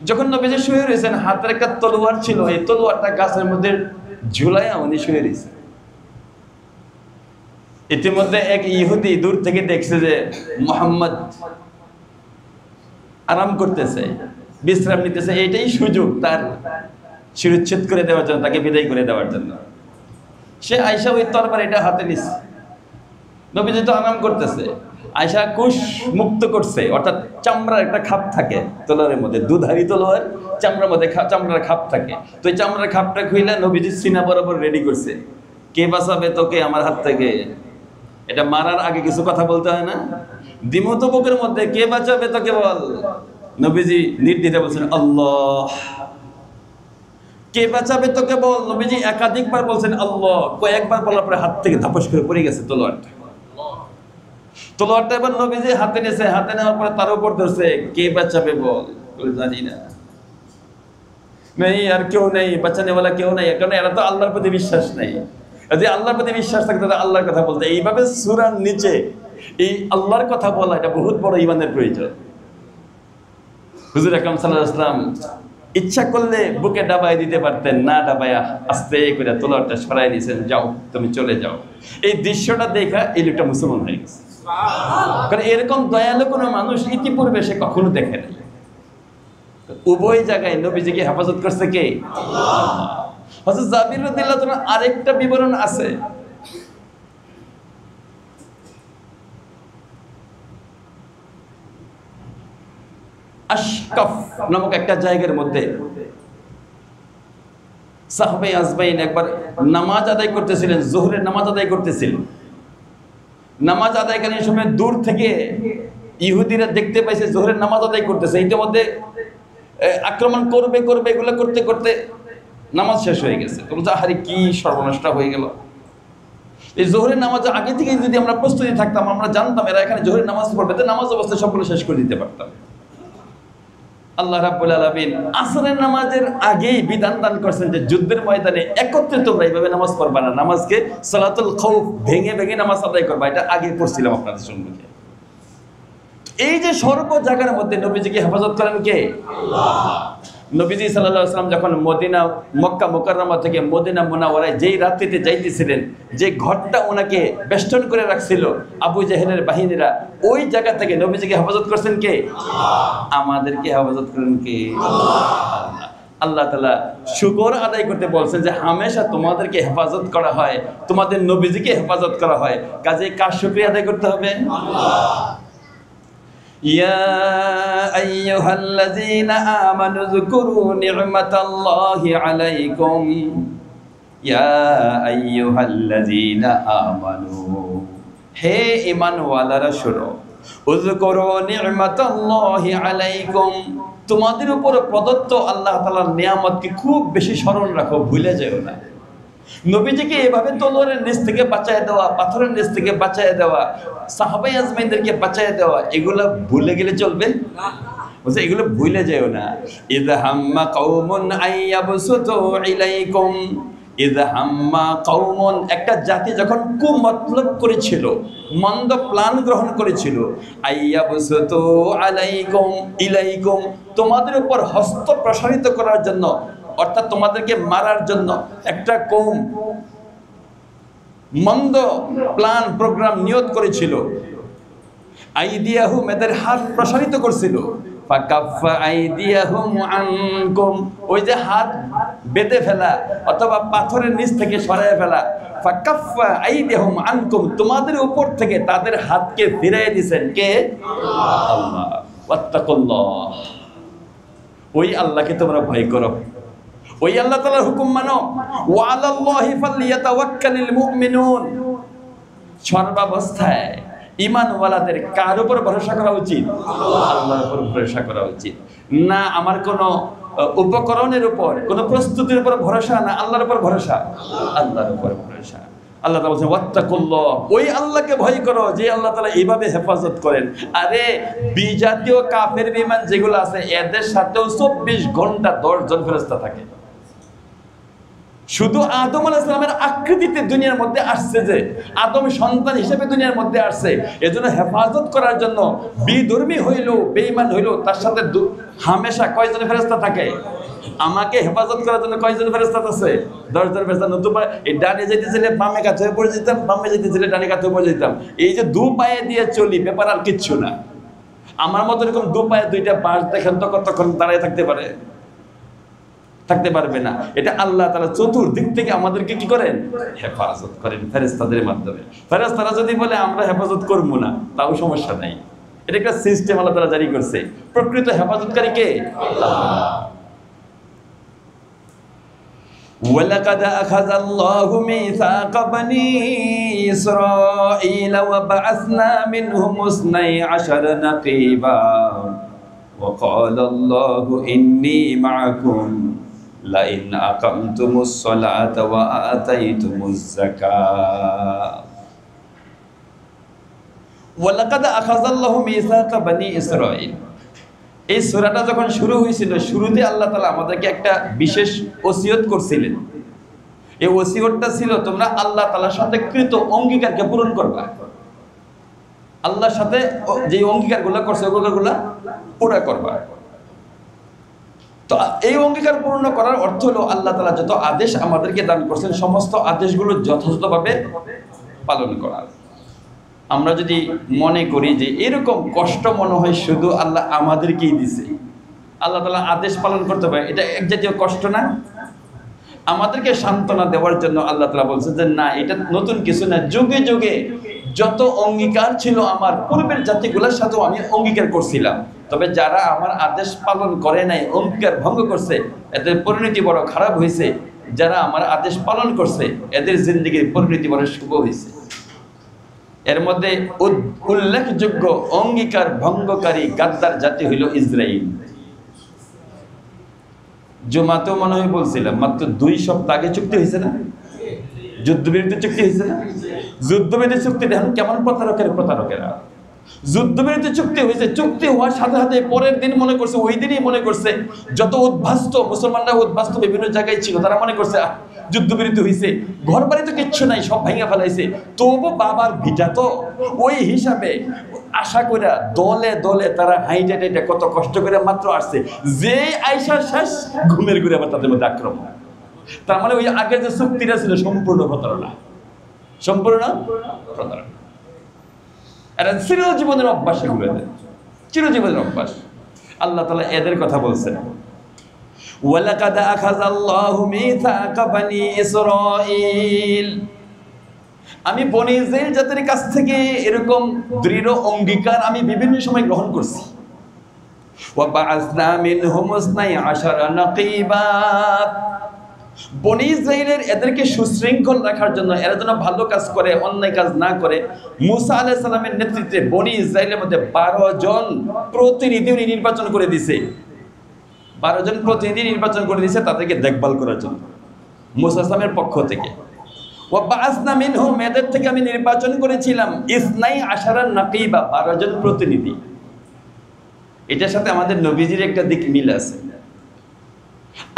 যখন নবীজি শুয়ে রয়েছেন, হাতের একটা তলোয়ার ছিল, এই তলোয়ারটা গাছের মধ্যে ঝুলাইয়া উনি শুয়ে রয়েছেন। ইতিমধ্যে এক ইহুদি দূর থেকে দেখছে যে মুহাম্মদ আরাম করতেছে, বিশ্রাম নিতেছে, এইটাই সুযোগ তার শিরচ্ছেদ করে দেওয়ার জন্য, তাকে বিদায় করে দেওয়ার জন্য। সে আয়েশা ওই তরবারি এটা হাতে নিছে, নবীজি তো আরাম করতেছে, আয়েশা কুশ মুক্ত করছে, অর্থাৎ চামড়ার একটা খাপ থাকে তলোয়ারের মধ্যে, দুধারি তলোয়ার, চামড়ার মধ্যে চামড়ার খাপ থাকে, তো এই চামড়ার খাপটা খুইলা নবীজি সিনা বরাবর রেডি করছে। কে বাঁচাবে তোকে আমার হাত থেকে? এটা মারার আগে কিছু কথা বলতে হয় না? দিমত বুকের মধ্যে কে বাঁচাবে তোকে বল। নবীজি নির্দ্বিধায় বলছেন আল্লাহ। কে বাঁচাবে তোকে বল। নবীজি একাধিকবার বলছেন আল্লাহ। কয়েকবার বলার পরে হাত থেকে ধাপস করে পড়ে গেছে তলোয়ারটা। তলোয়ারটা এবার নবীজি হাতে নিয়েছে, হাতে নেওয়ার পরে তার উপর ধরছে, কে বাঁচাবে বল। জানি না, নেই আর কেউ নেই, বাঁচানেওয়ালা কেউ নেই, কারণ এরা তো আল্লাহর প্রতি বিশ্বাস নেই। যদি আল্লাহর প্রতি বিশ্বাস থাকতো তাহলে আল্লাহর কথা বলতে। এইভাবে সূরার নিচে এই আল্লাহর কথা বলা, এটা বহুত বড় ঈমানের প্রয়োজন। হুজুর আকরাম সাল্লাল্লাহু আলাইহি ওয়াসাল্লাম ইচ্ছা করলে বুকে ডাবায় দিতে পারতেন, না ডাবায়া আস্তে করে তলোয়ারটা সরাই দিয়েছেন, যাও তুমি চলে যাও। এই দৃশ্যটা দেখা এই লোকটা মুসলমান হয়ে গেছে। কারণ এরকম দয়ালু কোনো মানুষ ইতিপূর্বে সে কখনো দেখে নাই। উভয় জায়গায় নবীজিকে হেফাজত করছে কে? আল্লাহ। হযরত জাবির রাদিয়াল্লাহু তাআলা আরেকটা বিবরণ আছে, আশকাফ নামক একটা জায়গার মধ্যে সাহাবে আজমাইন একবার নামাজ আদায় করতেছিলেন, যোহরের নামাজ আদায় করতেছিলেন। নামাজ আদায়কালীন সময় দূর থেকে ইহুদিরা দেখতে পাইছে যোহরের নামাজ আদায় করতেছে। ইতিমধ্যে আক্রমণ করবে এগুলো করতে করতে নামাজ শেষ হয়ে গেছে। তো বলছে আরে কি সর্বনাশটা হয়ে গেল। এই যোহরের নামাজ আগে থেকে যদি আমরা প্রস্তুতি থাকতাম, আমরা জানতাম এরা এখানে যোহরের নামাজ পড়বে, তো নামাজ অবস্থায় সবগুলো শেষ করে দিতে পারতাম। আল্লাহ রাব্বুল আলামিন আসরের নামাজের আগেই বিধান দান করছেন যে যুদ্ধের ময়দানে একত্রে তোমরা এইভাবে নামাজ পড়বা না, নামাজকে সালাতুল খাউফ ভেঙে ভেঙে নামাজ আদায় করবা। এটা আগে পড়ছিলাম আপনাদের সম্মুখে। এই যে সর্ব জায়গার মধ্যে নবীজিকে হেফাজত করেন কে? আল্লাহ। নবীজি সাল্লাল্লাহু আলাইহি ওয়াসাল্লাম যখন মক্কা মুকাররমা থেকে মদিনা মুনাওয়ারায় যেই রাত্রিতে যাইতেছিলেন, যে ঘরটা ওনাকে বেষ্টন করে রাখছিল আবু জেহেলের বাহিনীরা, ওই জায়গা থেকে নবীজিকে হেফাজত করছেন কে? আমাদেরকে হেফাজত করেন কে? আল্লাহ তাআলা শুকর আদায় করতে বলছেন যে হামেশা তোমাদেরকে হেফাজত করা হয়, তোমাদের নবীজিকে হেফাজত করা হয়, কাজে কার শুকরিয়া আদায় করতে হবে? يا أيها الذين آمنوا اذكروا نعمة الله عليكم يا أيها الذين آمنوا হে ঈমানওয়ালারা শোনো, উযকুরু নি'মাতাল্লাহি আলাইকুম, তোমাদের উপর প্রদত্ত আল্লাহ তাআলার নিয়ামতকে খুব বেশি স্মরণ রাখো, ভুলে যেও না। নবীজিকে এভাবে তলোয়ারের নিচ থেকে বাঁচায় দেওয়া, পাথরের নিচ থেকে বাঁচায় দেওয়া, সাহাবায়ে আজমাইনদেরকে বাঁচায় দেওয়া, এগুলো ভুলে গেলে চলবে না। বলছে এগুলো ভুলে যেও না। ইযা হাম্মা কওমুন আইয়াবসুতু ইলাইকুম, ইযা হাম্মা কওমুন, একটা জাতি যখন কুমতলব করেছিল, মন্দ প্ল্যান গ্রহণ করেছিল, আইয়াবসুতু আলাইকুম ইলাইকুম, তোমাদের উপর হস্ত প্রসারিত করার জন্য, অর্থাৎ তোমাদেরকে মারার জন্য একটা কওম মন্দ প্ল্যান প্রোগ্রাম নিয়ত করেছিল, আইদিয়াহুম, এদের হাত প্রসারিত করছিল, ফাকাফা আইদিয়াহুম আনকুম, ওই যে হাত বেঁধে ফেলা অথবা পাথরের নিচ থেকে সরায় ফেলা, ফাকাফা আইদিয়াহুম আনকুম, তোমাদের উপর থেকে তাদের হাতকে ফিরিয়ে দিয়েছেন কে? আল্লাহ। ওয়াত্তাকুল্লাহ, ওই আল্লাহকে তোমরা ভয় করো, ওই আল্লাহ তাআলার হুকুম মানো। ওয়া আলাল্লাহি ফালইয়াতাওয়াক্কালিল মুমিনুন, সর্বাবস্থায় ঈমানওয়ালাদের কার উপর ভরসা করা উচিত? আল্লাহর উপর ভরসা করা উচিত। না আমার কোনো উপকরণের উপর, কোনো প্রস্তুতির উপর ভরসা, না আল্লাহর উপর ভরসা, আল্লাহর উপর ভরসা। আল্লাহ তাআলা বলেন ওয়াত্তাকুল্লাহ, ওই আল্লাহকে ভয় করো যে আল্লাহ তাআলা এইভাবে হেফাজত করেন। আরে বিজাতীয় কাফের বিমান যেগুলো আছে, এদের সাথেও 24 ঘন্টা 10 জন ফেরেশতা থাকে। শুধু আদম আলাইহিস সালামের আকৃতিতে দুনিয়ার মধ্যে আসছে, যে আদম সন্তান হিসেবে দুনিয়ার মধ্যে আসছে, এজন্য হেফাজত করার জন্য বিধর্মী হইল, বেঈমান হইল, তার সাথে হামেশা কয়জন ফেরেশতা থাকে? আমাকে হেফাজত করার জন্য কয়জন ফেরেশতা আছে? 10 জন ফেরেশতা। নতুবা এই ডানে যেতেছিলে বামে কাত হয়ে পড়ে যেতাম, বামে যেতেছিলে ডানে কাত হয়ে পড়ে যেতাম। এই যে দু পায়ে দিয়ে চলি, ব্যাপার আর কিচ্ছু না। আমার মতো এরকম দু পায়ে দুইটা বাঁশ দেখেন তো কতক্ষণ দাঁড়িয়ে থাকতে পারে? থাকতে পারবে না। এটা আল্লাহ তাআলা চতুর্দিক থেকে আমাদেরকে কি করেন? হেফাজত করেন ফেরেশতাদের মাধ্যমে। ফেরেশতারা যদি বলে আমরা হেফাজত করব না, তাও সমস্যা নাই। এটা একটা সিস্টেম আল্লাহ তাআলা জারি করছে। প্রকৃত হেফাজতকারী কে? আল্লাহ। ওয়ালাকাদ আখাযাল্লাহু মিসাকা বনি ইসরাঈল ওয়া বা'আসনা মিনহুম 12 নাকীবা ওয়া ক্বালা আল্লাহু ইন্নী মা'আকুম লাইন আকামতুমুস সালাতা ওয়া আতাইতুমুজ যাকাত। ওয়ালাকাদ আখাযাল্লাহু মিসাকা বনি ইসরাঈল, এই সূরাটা যখন শুরু হয়েছিল, শুরুতে আল্লাহ তাআলা আমাদেরকে একটা বিশেষ ওসিয়ত করছিলেন। এই ওসিয়তটা ছিল তোমরা আল্লাহ তাআলার সাথে কৃত অঙ্গীকারকে পূরণ করবা। আল্লাহর সাথে যে অঙ্গীকারগুলো করছে ওগুলো পুরা করবা। তো এই অঙ্গীকার পূর্ণ করার অর্থ হলো আল্লাহ তাআলা যত আদেশ আমাদেরকে দান করছেন, সমস্ত আদেশগুলো যথাযথভাবে পালন করা। আমরা যদি মনে করি যে এরকম কষ্ট মনে হয় শুধু আল্লাহ আমাদেরকেই দিছে, আল্লাহ তাআলা আদেশ পালন করতে পারে, এটা এক জাতীয় কষ্ট না? আমাদেরকে সান্ত্বনা দেওয়ার জন্য আল্লাহ তাআলা বলছে যে না, এটা নতুন কিছু না। যুগে যুগে যত অঙ্গীকার ছিল আমার পূর্বের জাতিগুলোর সাথেও আমি অঙ্গীকার করছিলাম, তবে যারা আমার আদেশ পালন করে নাই, অঙ্গীকার ভঙ্গ করছে, এদের পরিণতি বড় খারাপ হয়েছে। যারা আমার আদেশ পালন করছে, এদের জিন্দেগির পরিণতি বড় শুভ হয়েছে। এর মধ্যে উল্লেখযোগ্য অঙ্গীকার ভঙ্গকারী গাদ্দার জাতি হইল ইসরাইল। জুমাতেও মনে হয় বলছিলাম, মাত্র 2 সপ্তাহ আগে চুক্তি হয়েছে না? যুদ্ধবিরতি চুক্তি হয়েছে না? যুদ্ধবিরতি চুক্তি দেখুন কেমন প্রতারকেরা। যুদ্ধবিরতি চুক্তি হয়েছে, চুক্তি হওয়ার সাথে সাথে পরের দিন মনে করছে, ওই দিনই মনে করছে, যত উদ্বাস্ত মুসলমানরা উদ্বাস্ত বিভিন্ন জায়গায় ছিল, তারা মনে করছে যুদ্ধবিরতি হয়েছে, ঘর বাড়ি তো কিচ্ছু নাই, সব ভাঙা ফেলাইছে। তবু বাবার ভিটা তো ওই হিসাবে আশা করে দলে দলে তারা হাইটে টাইটে কত কষ্ট করে মাত্র আসছে, যে আইসা শেষ ঘুমের ঘুরে আবার তাদের মধ্যে আক্রমণ। তার মানে ওই আগের যে চুক্তিটা ছিল সম্পূর্ণ প্রতারণা, সম্পূর্ণ প্রতারণা। এরা চিরজীবনের অভ্যাসে ঘুরে দেয়, চিরজীবনের অভ্যাস। আল্লাহ তাআলা এদের কথা বলছেন, ওয়ালাকাদ আখাযাল্লাহু মিসাকা বনি ইসরাঈল, আমি বনি ইসরাঈল জাতির কাছ থেকে এরকম দৃঢ় অঙ্গীকার আমি বিভিন্ন সময় গ্রহণ করছি। ওয়া বা'আসনা মিনহুম 12 নাকীবা, বনি ইসরাঈলের এদেরকে সুশৃঙ্খল রাখার জন্য, এরা যেন ভালো কাজ করে, অন্যায় কাজ না করে, মুসা আলাইহিস সালামের নেতৃত্বে বনি ইসরাঈলের মধ্যে 12 জন প্রতিনিধি উনি নির্বাচন করে দিয়েছে। 12 জন প্রতিনিধি নির্বাচন করে দিয়েছে তাদেরকে দেখভাল করার জন্য মুসা আসলামের পক্ষ থেকে। ওয়া বা'আসনা মিনহুম, এদের থেকে আমি নির্বাচন করেছিলাম 12 নাকীবা, 12 জন প্রতিনিধি। এটার সাথে আমাদের নবীজির একটা দিক মিল আছে।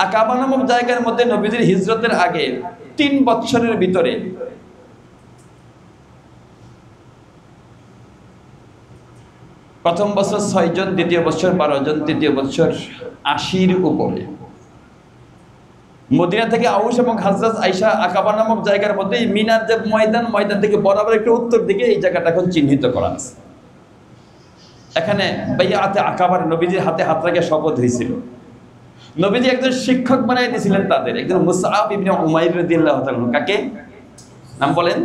আকাবা নামক জায়গার মধ্যে নবীজির হিজরতের আগে 3 বছরের ভিতরে প্রথম বছর 6 জন, দ্বিতীয় বছর 12 জন, তৃতীয় বছর 80-র উপরে। মদিনা থেকে আউস এবং হাজরাজ আয়েশা আকাবা নামক জায়গার মধ্যে মিনার যে ময়দান থেকে বরাবর একটু উত্তর দিকে এই জায়গাটা এখন চিহ্নিত করা আছে। এখানে বাইআতে আকাবার নবীজির হাতে হাত রেখে শপথ হয়েছিল। নবীজি একজন শিক্ষক বানিয়ে দিয়েছিলেন তাদের, একজন মুসআব ইবনে উমাইর রাদিয়াল্লাহু তাআলা। কাকে নাম বলেন?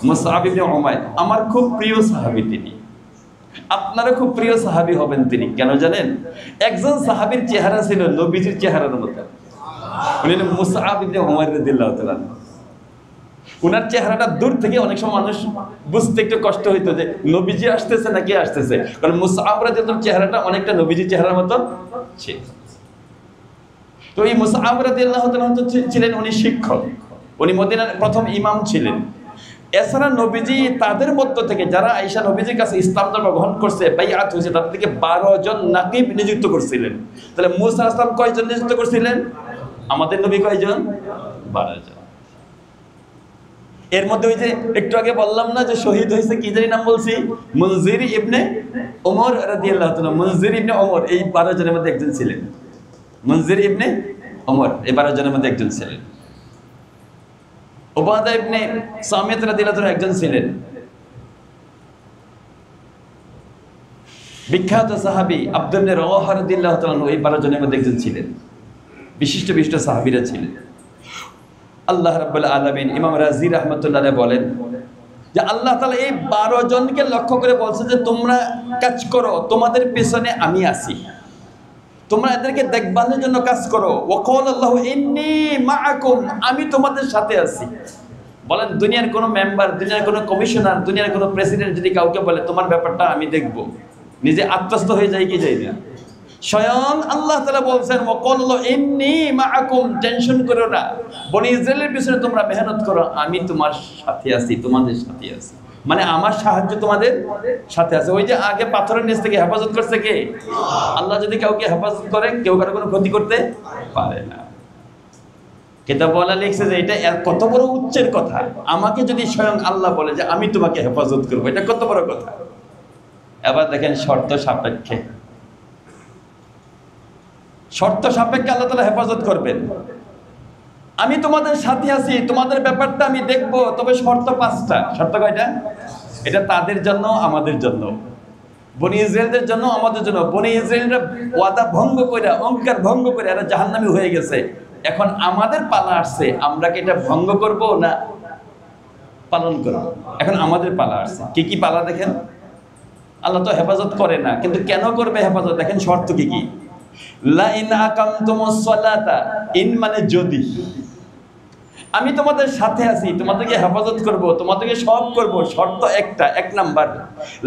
মুসআব ইবনে উমাইর। আমার খুব প্রিয় সাহাবী তিনি, আপনারও খুব প্রিয় সাহাবী হবেন তিনি। কেন জানেন? একজন সাহাবীর চেহারা ছিল নবীজির চেহারার মতো। উনি মুসআব ইবনে উমাইর রাদিয়াল্লাহু তাআলা। উনার চেহারাটা দূর থেকে অনেক সময় মানুষ বুঝতে একটু কষ্ট হইতো যে নবীজি আসতেছে না কে আসতেছে, কারণ মুসআব রাদিয়াল্লাহু চেহারাটা অনেকটা নবীজির চেহারার মতো ছিল। তো এই মুসআব রাদিয়াল্লাহু তাআলা ছিলেন উনি শিক্ষক, উনি মদিনার প্রথম ইমাম ছিলেন। এছাড়া নবীজি তাদের মধ্য থেকে যারা আয়েশা নবীজির কাছে ইসলাম ধর্ম গ্রহণ করছে, বাইআত হয়েছে, তাদের থেকে 12 জন নাকিব নিযুক্ত করছিলেন। তাহলে মুসা আসলাম কয়জন নিযুক্ত করছিলেন? আমাদের নবী কয়জন? 12 জন। এর মধ্যে ওই যে একটু আগে বললাম না যে শহীদ হয়েছে, কি জানি নাম বলছি, মুনজির ইবনে ওমর রাদিয়াল্লাহু তাআলা। মুনজির ইবনে ওমর এই 12 জনের মধ্যে একজন ছিলেন। মুনজির ইবনে ওমর এই 12 জনের মধ্যে একজন ছিলেন। উবাদা ইবনে সামিত রাদিয়াল্লাহু তাআলা একজন ছিলেন। বিখ্যাত সাহাবী আব্দুল ইবনে রাওয়াহা রাদিয়াল্লাহু তাআলা এই 12 জনের মধ্যে একজন ছিলেন। বিশিষ্ট বিশিষ্ট সাহাবীরা ছিলেন। আল্লাহ রাব্বুল আলামিন ইমাম রাজি রাহমাতুল্লাহ আলাইহি বলেন যে আল্লাহ তাআলা এই 12 জনকে লক্ষ্য করে বলছে যে তোমরা কাজ করো, তোমাদের পেছনে আমি আছি, তোমরা এদেরকে দেখভালের জন্য কাজ করো। ওয়াকালাল্লাহু ইন্নী মাআকুম, আমি তোমাদের সাথে আছি। বলেন দুনিয়ার কোনো মেম্বার, দুনিয়ার কোনো কমিশনার, দুনিয়ার কোনো প্রেসিডেন্ট যদি কাউকে বলে তোমার ব্যাপারটা আমি দেখব, নিজে আত্মস্থ হয়ে যায় কি যায় না? স্বয়ং আল্লাহ তাআলা বলছেন ওয়াকালাল্লাহু ইন্নী মাআকুম, টেনশন করো না, বনি ইসরাইলের পিছনে তোমরা মেহনত করো, আমি তোমার সাথে আছি, তোমাদের সাথে আছি। মানে আমার সাহায্য তোমাদের সাথে আছে। ওই যে আগে পাথরের নিচ থেকে হেফাজত করছে কে? আল্লাহ যদি কাউকে হেফাজত করে কেউ কারো কোনো ক্ষতি করতে পারে না। কিতাবওয়ালা লিখছে যে এটা কত বড় উচ্চের কথা। আমাকে যদি স্বয়ং আল্লাহ বলে যে আমি তোমাকে হেফাজত করবো, এটা কত বড় কথা। এবার দেখেন শর্ত সাপেক্ষে, শর্ত সাপেক্ষে আল্লাহ তাআলা হেফাজত করবেন। আমি তোমাদের সাথে আছি, তোমাদের ব্যাপারটা আমি দেখব, তবে শর্ত 5টা। শর্ত কয়টা? এটা তাদের জন্য, আমাদের জন্য, বনি ইসরাইলদের জন্য, আমাদের জন্য। বনি ইসরাইলরা ওয়াদা ভঙ্গ করে, অঙ্গীকার ভঙ্গ করে এরা জাহান্নামী হয়ে গেছে। এখন আমাদের পালা আসছে, আমরা কি এটা ভঙ্গ করব না পালন করব? এখন আমাদের পালা আসছে। কি কি পালা দেখেন? আল্লাহ তো হেফাজত করে না, কিন্তু কেন করবে হেফাজত? দেখেন শর্ত কি কি। লা ইন আকামতুমুস সালাতা, ইন মানে যদি, আমি তোমাদের সাথে আছি, তোমাদেরকে হেফাজত করব, তোমাদেরকে সব করব। শর্ত একটা, 1 নাম্বার,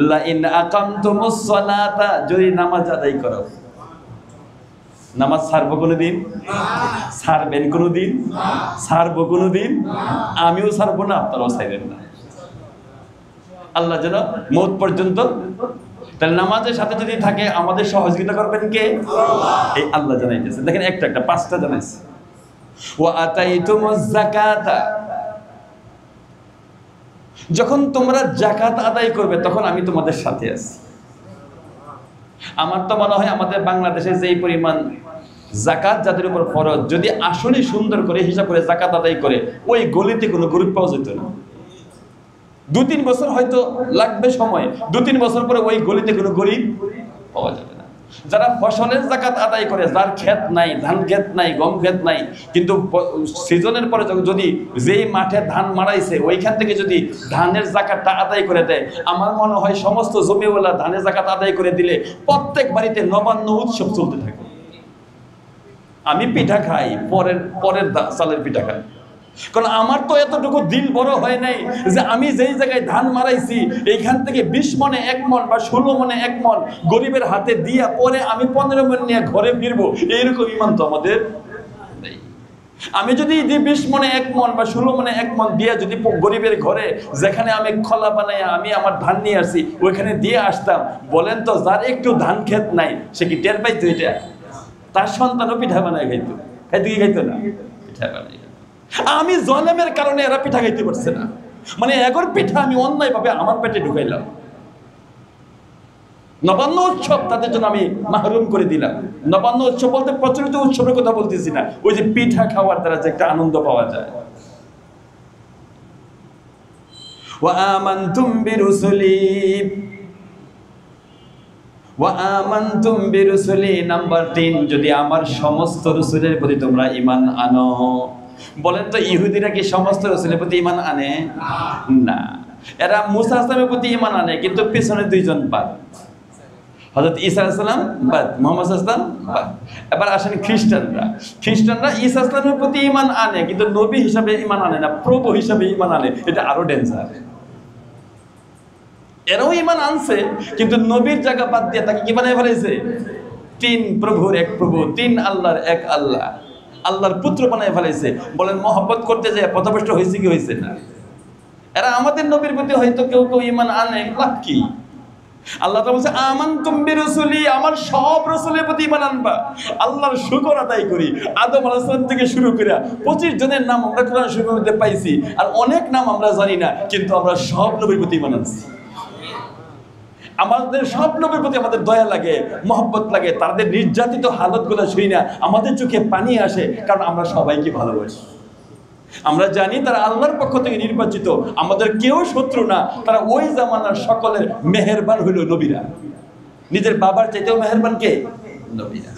লা ইন আকামতুমুস সালাতা, যদি নামাজ আদায় করো। নামাজ ছাড়বো কোনোদিন? ছাড়বেন কোনোদিন? ছাড়বো কোনোদিন? আমিও ছাড়বো না, আপনারাও ছাড়বেন না। আল্লাহ যেন মওত পর্যন্ত, তাহলে নামাজের সাথে যদি থাকে আমাদের সহযোগিতা করবেন কে? এই আল্লাহ জানাইতেছে। দেখেন একটা 5টা জানাইছে। ওয়া আতাইতুমুজ যাকাতা, যখন তোমরা যাকাত আদায় করবে তখন আমি তোমাদের সাথে আছি। আমার তো মনে হয় আমাদের বাংলাদেশে যেই পরিমাণ জাকাত যাদের উপর ফরজ, যদি আসলে সুন্দর করে হিসাব করে জাকাত আদায় করে, ওই গলিতে কোনো গরিব পাওয়া যেত না। 2-3 বছর হয়তো লাগবে সময়, 2-3 বছর পরে ওই গলিতে কোনো গরিব পাওয়া যাবে না। যারা ফসলের জাকাত আদায় করে, যার ক্ষেত নাই, ধান ক্ষেত নাই, গম ক্ষেত নাই, কিন্তু সিজনের পরে যদি যেই মাঠে ধান মারাইছে ওইখান থেকে যদি ধানের জাকাতটা আদায় করে দেয়, আমার মনে হয় সমস্ত জমিওয়ালা ধানের জাকাত আদায় করে দিলে প্রত্যেক বাড়িতে নবান্ন উৎসব চলতে থাকে। আমি পিঠা খাই, পরের চালের পিঠা খাই, কারণ আমার তো এতটুকু দিল বড় হয় নাই যে আমি যেই জায়গায় ধান মারাইছি এইখান থেকে 20 মনে 1 মন বা 16 মনে 1 মন গরিবের হাতে দিয়া পরে আমি 15 মন নিয়ে ঘরে ফিরবো, এইরকম ইমান তো আমাদের নেই। আমি যদি 20 মনে 1 মন বা 16 মনে 1 মন দিয়া যদি গরিবের ঘরে, যেখানে আমি খোলা বানাইয়া আমি আমার ধান নিয়ে আসি ওইখানে দিয়ে আসতাম, বলেন তো যার একটু ধান ক্ষেত নাই সে কি টের পাইতো? এটা তার সন্তানও পিঠা বানায় খাইতো, খাইতো না? পিঠা বানাই। আমি জলেমের কারণে এরা পিঠা খাইতে পারছে না, মানে এগর পিঠা আমি অন্যায় ভাবে আমার পেটে ঢুকাইলাম। নবান্ন উৎসব তাদের জন্য আমি মাহরুম করে দিলাম। নবান্ন উৎসব বলতে প্রচলিত উৎসবের কথা বলতেছি না, ওই যে পিঠা খাওয়ার দ্বারা যে একটা আনন্দ পাওয়া যায়। ওয়া আমানতুম বিরুসুলি, ওয়া আমানতুম বিরুসুলি। নাম্বার 3, যদি আমার সমস্ত রাসূলের প্রতি তোমরা ঈমান আনো। বলেন তো ইহুদিরা কি সমস্ত রাসূলের প্রতি ঈমান আনে? না, এরা মুসা আলাইহিসসালামের প্রতি ঈমান আনে, কিন্তু পিছনে 2 জন বাদ, হযরত ঈসা আলাইহিস সালাম বাদ, মুহাম্মদ সাল্লাল্লাহু আলাইহি ওয়াসাল্লাম বাদ। এবার আসেন খ্রিস্টানরা। খ্রিস্টানরা ঈসা আলাইহিস সালামের প্রতি ঈমান আনে, কিন্তু নবী হিসাবে ঈমান আনে না, প্রভু হিসাবে ঈমান আনে। এটা আরো ডেঞ্জার। এরাও ঈমান আনছে, কিন্তু নবীর জায়গা বাদ দিয়ে তাকে কি বানায় ফেলেছে? 3 প্রভুর 1 প্রভু, 3 আল্লাহর 1 আল্লাহ, আল্লাহর পুত্র বানায় ফেলেছে। বলেন মহব্বত করতে যায় পথভ্রষ্ট হয়েছে কি হয়েছে না? এরা আমাদের নবীর প্রতি হয়তো কেউ ঈমান আনে, লাভ কি? আল্লাহ তাআলা বলছে আমানতুম বিরুসুলি, আমার সব রাসূলের প্রতি ঈমান আনবা। আল্লাহর শুকর আদায় করি, আদম আলাইহিস সালাম থেকে শুরু করে 25 জনের নাম আমরা কোরআন শরীফের মধ্যে পাইছি, আর অনেক নাম আমরা জানি না, কিন্তু আমরা সব নবীর প্রতি ঈমান আনছি। আমাদের সব নবীর প্রতি আমাদের দয়া লাগে, মহব্বত লাগে। তাদের নির্যাতিত হালতগুলো শুই না আমাদের চোখে পানি আসে, কারণ আমরা সবাইকে ভালোবাসি। আমরা জানি তারা আল্লাহর পক্ষ থেকে নির্বাচিত, আমাদের কেউ শত্রু না। তারা ওই জামানার সকলের মেহেরবান হইল নবীরা। নিজের বাবার চাইতেও মেহেরবান কে? নবীরা।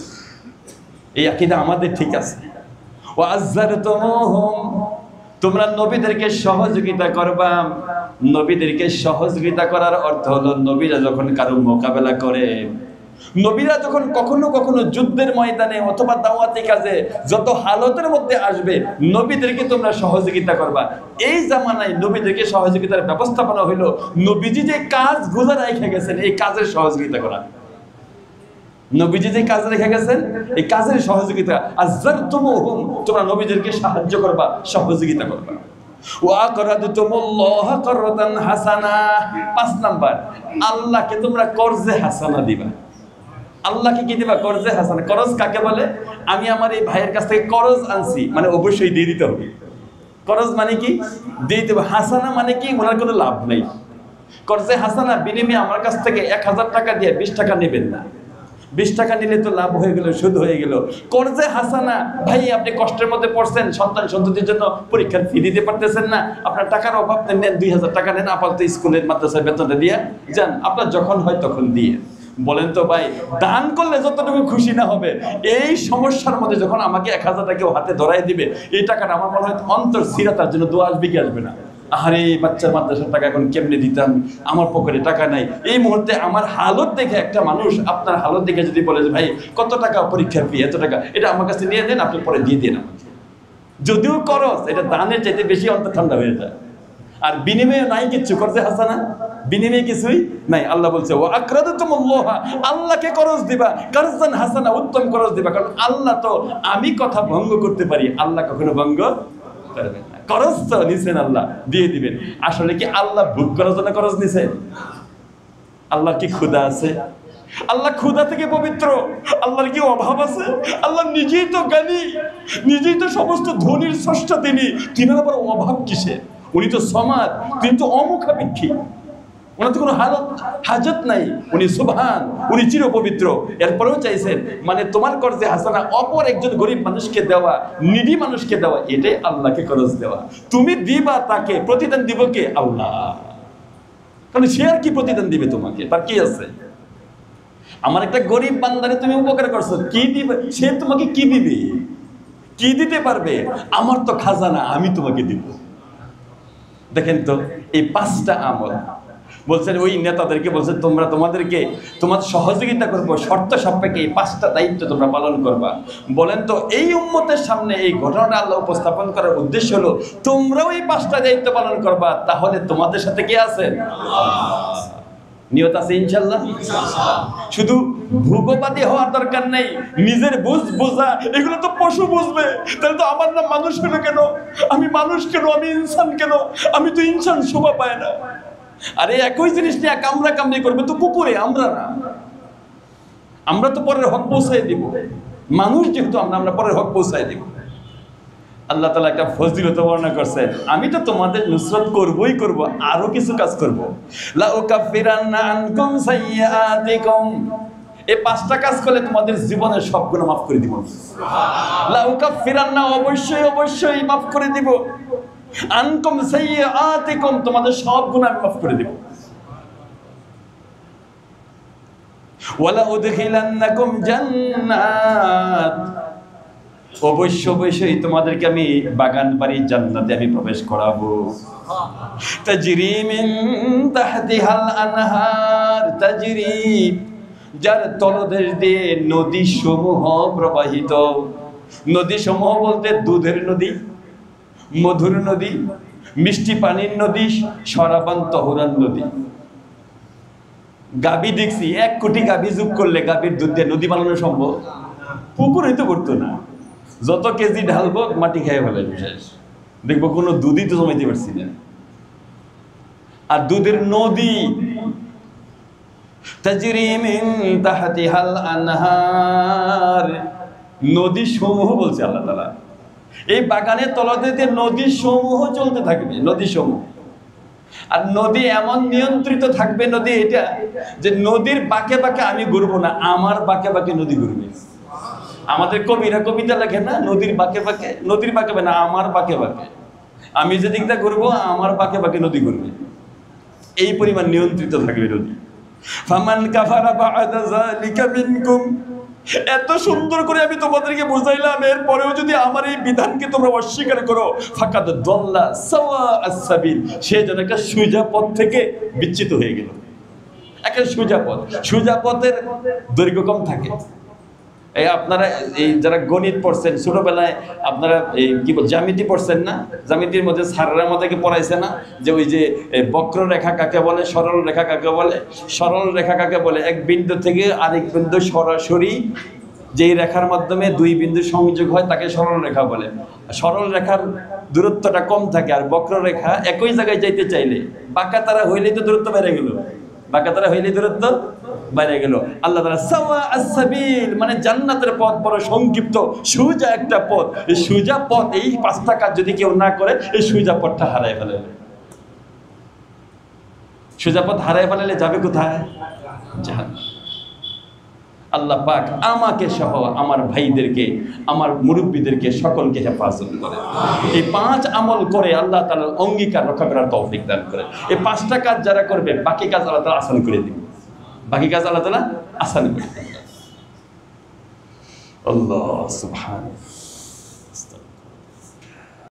এই আকীদা আমাদের ঠিক আছে। ওয়া আযযারতুমুহুম, তোমরা নবীদেরকে সহযোগিতা করবা। নবীদেরকে সহযোগিতা করার অর্থ হলো নবীরা যখন কারো মোকাবেলা করে, নবীরা যখন কখনো কখনো যুদ্ধের ময়দানে অথবা দাওয়াতি কাজে যত হালতের মধ্যে আসবে, নবীদেরকে তোমরা সহযোগিতা করবা। এই জামানায় নবীদেরকে সহযোগিতার ব্যবস্থাপনা হইলো নবীজি যে কাজ গুজার রেখে গেছেন এই কাজের সহযোগিতা করা। নবীজি যে কাজ রেখে গেছেন এই কাজের সহযোগিতা। আযযারতুমুহুম, তোমরা নবীদেরকে সাহায্য করবা, সহযোগিতা করবা। ওয়া আকরাদতুমুল্লাহ করদান হাসানা। 5 নাম্বার, আল্লাহকে তোমরা কর্জে হাসানা দিবা। আল্লাহকে কি দিবা? কর্জে হাসানা। করজ কাকে বলে? আমি আমার এই ভাইয়ের কাছ থেকে করজ আনছি, মানে অবশ্যই দিয়ে দিতে হবে। করজ মানে কি? দিয়ে দিতে হবে। হাসানা মানে কি? ওনার কোনো লাভ নেই। কর্জে হাসানা বিনিময়ে আমার কাছ থেকে 1000 টাকা দিয়ে 20 টাকা নেবেন না। 20 টাকা নিলে তো লাভ হয়ে গেল, সুদ হয়ে গেল। কর্জে হাসানা, ভাই আপনি কষ্টের মধ্যে পড়ছেন, সন্তান সন্ততির জন্য পরীক্ষার ফি দিতে পারতেছেন না, আপনার টাকার অভাব নেন, 2000 টাকা নেন, আপাতত স্কুলের মাদ্রাসার বেতনটা দিয়ে যান, আপনার যখন হয় তখন দিয়ে। বলেন তো ভাই, দান করলে যতটুকু খুশি না হবে, এই সমস্যার মধ্যে যখন আমাকে 1000 টাকা হাতে ধরাই দিবে, এই টাকাটা আমার মনে হয় অন্তর ছিঁড়া, তার জন্য দোয়া আসবে কি আসবে না? আরে বাচ্চার মাদ্রাসার টাকা এখন কেমনে দিতাম, আমার পকেটে টাকা নাই। এই মুহূর্তে আমার হালত দেখে একটা মানুষ আপনার হালত দেখে যদি বলে যে ভাই কত টাকা পরীক্ষার ফি, এত টাকা, এটা আমার কাছে নিয়ে দেন, আপনি পরে দিয়ে দেন আমাকে। যদিও করস, এটা দানের চাইতে বেশি অন্তর ঠান্ডা হয়ে যায়। আর বিনিময়ে নাই কিচ্ছু, করছে হাসানা, বিনিময়ে কিছুই নাই। আল্লাহ বলছে ওয়া আকরাদতুমুল্লাহ, আল্লাহকে করজ দিবা, করজান হাসানা, উত্তম করজ দিবা। কারণ আল্লাহ তো, আমি কথা ভঙ্গ করতে পারি, আল্লাহ কখনো ভঙ্গ করবেন না। করজ তো নিছেন, আল্লাহ দিয়ে দিবেন। আসলে কি আল্লাহ ভোগ করার জন্য করজ নিছেন? আল্লাহ কি ক্ষুধা আছে? আল্লাহ ক্ষুধা থেকে পবিত্র। আল্লাহর কি অভাব আছে? আল্লাহ নিজেই তো জ্ঞানী, নিজেই তো সমস্ত ধনির স্রষ্টা। তিনি আবার অভাব কিসে? উনি তো সমাদ, তিনি তো অমুখাপেক্ষী। ওনার তো কোনো হাজত নাই, উনি সুবহান, উনি চিরপবিত্র। এরপরেও চাইছেন মানে তোমার কর্জে হাসানা অপর একজন গরিব মানুষকে দেওয়া, নিডি মানুষকে দেওয়া, এটাই আল্লাহকে খরচ দেওয়া। তুমি দিবা তাকে, প্রতিদান দিব কে? আল্লাহ। কারণ সে আর কি প্রতিদান দিবে তোমাকে, তার কি আছে? আমার একটা গরিব বান্দারে তুমি উপকার করছো, কি দিবে সে? তোমাকে কি দিবে? কি দিতে পারবে? আমার তো খাজানা, আমি তোমাকে দিব। দেখেন তো এই 5টা আমল বলছেন, ওই নেতাদেরকে বলছেন তোমরা তোমার সহযোগিতা করবো, শর্ত সাপেক্ষে এই 5টা দায়িত্ব তোমরা পালন করবা। বলেন তো এই উম্মতের সামনে এই ঘটনাটা আল্লাহ উপস্থাপন করার উদ্দেশ্য হলো তোমরাও এই 5টা দায়িত্ব পালন করবা, তাহলে তোমাদের সাথে কে আছেন? নিয়ত আছে ইনশাআল্লাহ। শুধু ভূগোবাদী হওয়ার দরকার নেই, নিজের বোঝা এগুলো তো পশু বুঝবে। তাহলে তো আমার নাম মানুষ কেন? আমি মানুষ কেন? আমি ইনসান কেন? আমি তো ইনসান শোভা পায় না। আরে একই জিনিস নিয়ে কামড়ি করবে তো কুকুরে, আমরা না। আমরা তো পরের হক পৌঁছাই দিব। মানুষ যেহেতু আমরা পরের হক পৌঁছাই দিব। আল্লাহ তাআলা একটা ফজিলত বর্ণনা করছেন, আমি তো তোমাদের নুসরত করবই করব, আরো কিছু কাজ করব। লা উকাফিরান্না আনকুম সাইয়্যাতিকুম, এই 5টা কাজ করলে তোমাদের জীবনের সব গুনাহ মাফ করে দিব। সুবহানাল্লাহ। লা উকাফিরান্না, অবশ্যই মাফ করে দিব। আনকুম সাইয়্যাতিকুম, তোমাদের সব গুনাহ আমি মাফ করে দিব। ওয়ালা উদখিলান্নাকুম জান্নাত, অবশ্যই তোমাদেরকে আমি বাগান বাড়ি জান্নাতে আমি প্রবেশ করাবো। তাজরি মিন তাহতিহাল আনহার, তাজরি, যার তলদেশ দিয়ে নদী সমূহ প্রবাহিত। নদী সমূহ বলতে দুধের নদী, মধুর নদী, মিষ্টি পানির নদী, শরাবান তহরান নদী। গাবি দেখছি 1 কোটি গাবি যোগ করলে গাবির দুধ দিয়ে নদী বানানো সম্ভব? পুকুরে তো করতো না। যত কেজি ঢালবো মাটি খেয়ে ফেলে, বিশেষ দেখবো কোনো দুধই তো জমাইতে পারছি না। আর দুধের নদী, তাজরি মিন তাহতিহাল আনহার, নদী সমূহ বলছে আল্লাহ তাআলা। এই বাগানের তলদেতে নদী সমূহ চলতে থাকবে, নদী সমূহ। আর নদী এমন নিয়ন্ত্রিত থাকবে, নদী এটা যে নদীর বাঁকে বাঁকে আমি ঘুরবো না, আমার বাঁকে বাঁকে নদী ঘুরবে। আমাদের কবিরা কবিতা লেখে না, নদীর বাঁকে বাঁকে না, আমার বাঁকে বাঁকে। আমি যেদিক দিয়ে ঘুরবো আমার বাঁকে বাঁকে নদী ঘুরবে। এই পরিমাণ নিয়ন্ত্রিত থাকবে নদী। ফামান কাফারা বা'দা যালিকা মিনকুম, এত সুন্দর করে আমি তোমাদেরকে বুঝাইলাম, এরপরেও যদি আমার এই বিধানকে তোমরা অস্বীকার করো, ফাকাদ দাল্লা সাওয়া আস-সাবিল, সে যেন একটা সোজা পথ থেকে বিচ্যুত হয়ে গেল। একটা সোজা পথের দৈর্ঘ্য কম থাকে। এই আপনারা এই যারা গণিত পড়ছেন ছোটবেলায়, আপনারা এই কি বল জ্যামিতি পড়ছেন না? জ্যামিতির মধ্যে স্যাররা মধ্যে পড়াইছে না যে ওই যে বক্ররেখা কাকে বলে, সরল রেখা কাকে বলে? সরল রেখা কাকে বলে? এক বিন্দু থেকে আরেক বিন্দু সরাসরি যেই রেখার মাধ্যমে 2 বিন্দু সংযোগ হয় তাকে সরল রেখা বলে। সরল রেখার দূরত্বটা কম থাকে, আর বক্ররেখা একই জায়গায় যাইতে চাইলে বাঁকা তারা হইলেই তো দূরত্ব বেড়ে গেল, দূরত্ব বাইরে গেল। আল্লাহ তাআলা সাওয়া আস-সাবিল মানে জান্নাতের পথ বড় সংক্ষিপ্ত, সোজা একটা পথ। এই সোজা পথ, এই 5টা কাজ যদি কেউ না করে, এই সোজা পথটা হারায় ফেলে। সোজা পথ হারায় ফেলে যাবে কোথায়? জাহান্নাম। আল্লাহ পাক আমাকে সহ আমার ভাইদেরকে, আমার মুরব্বীদেরকে সকলকে হেফাজত করে। এই 5 আমল করে আল্লাহ তাআলার অঙ্গীকার রক্ষা করার তৌফিক দান করে। এই 5টা কাজ যারা করবে, বাকি কাজ আল্লাহ তাআলা আসান করে দিবেন। আল্লাহ সুবহানাহু।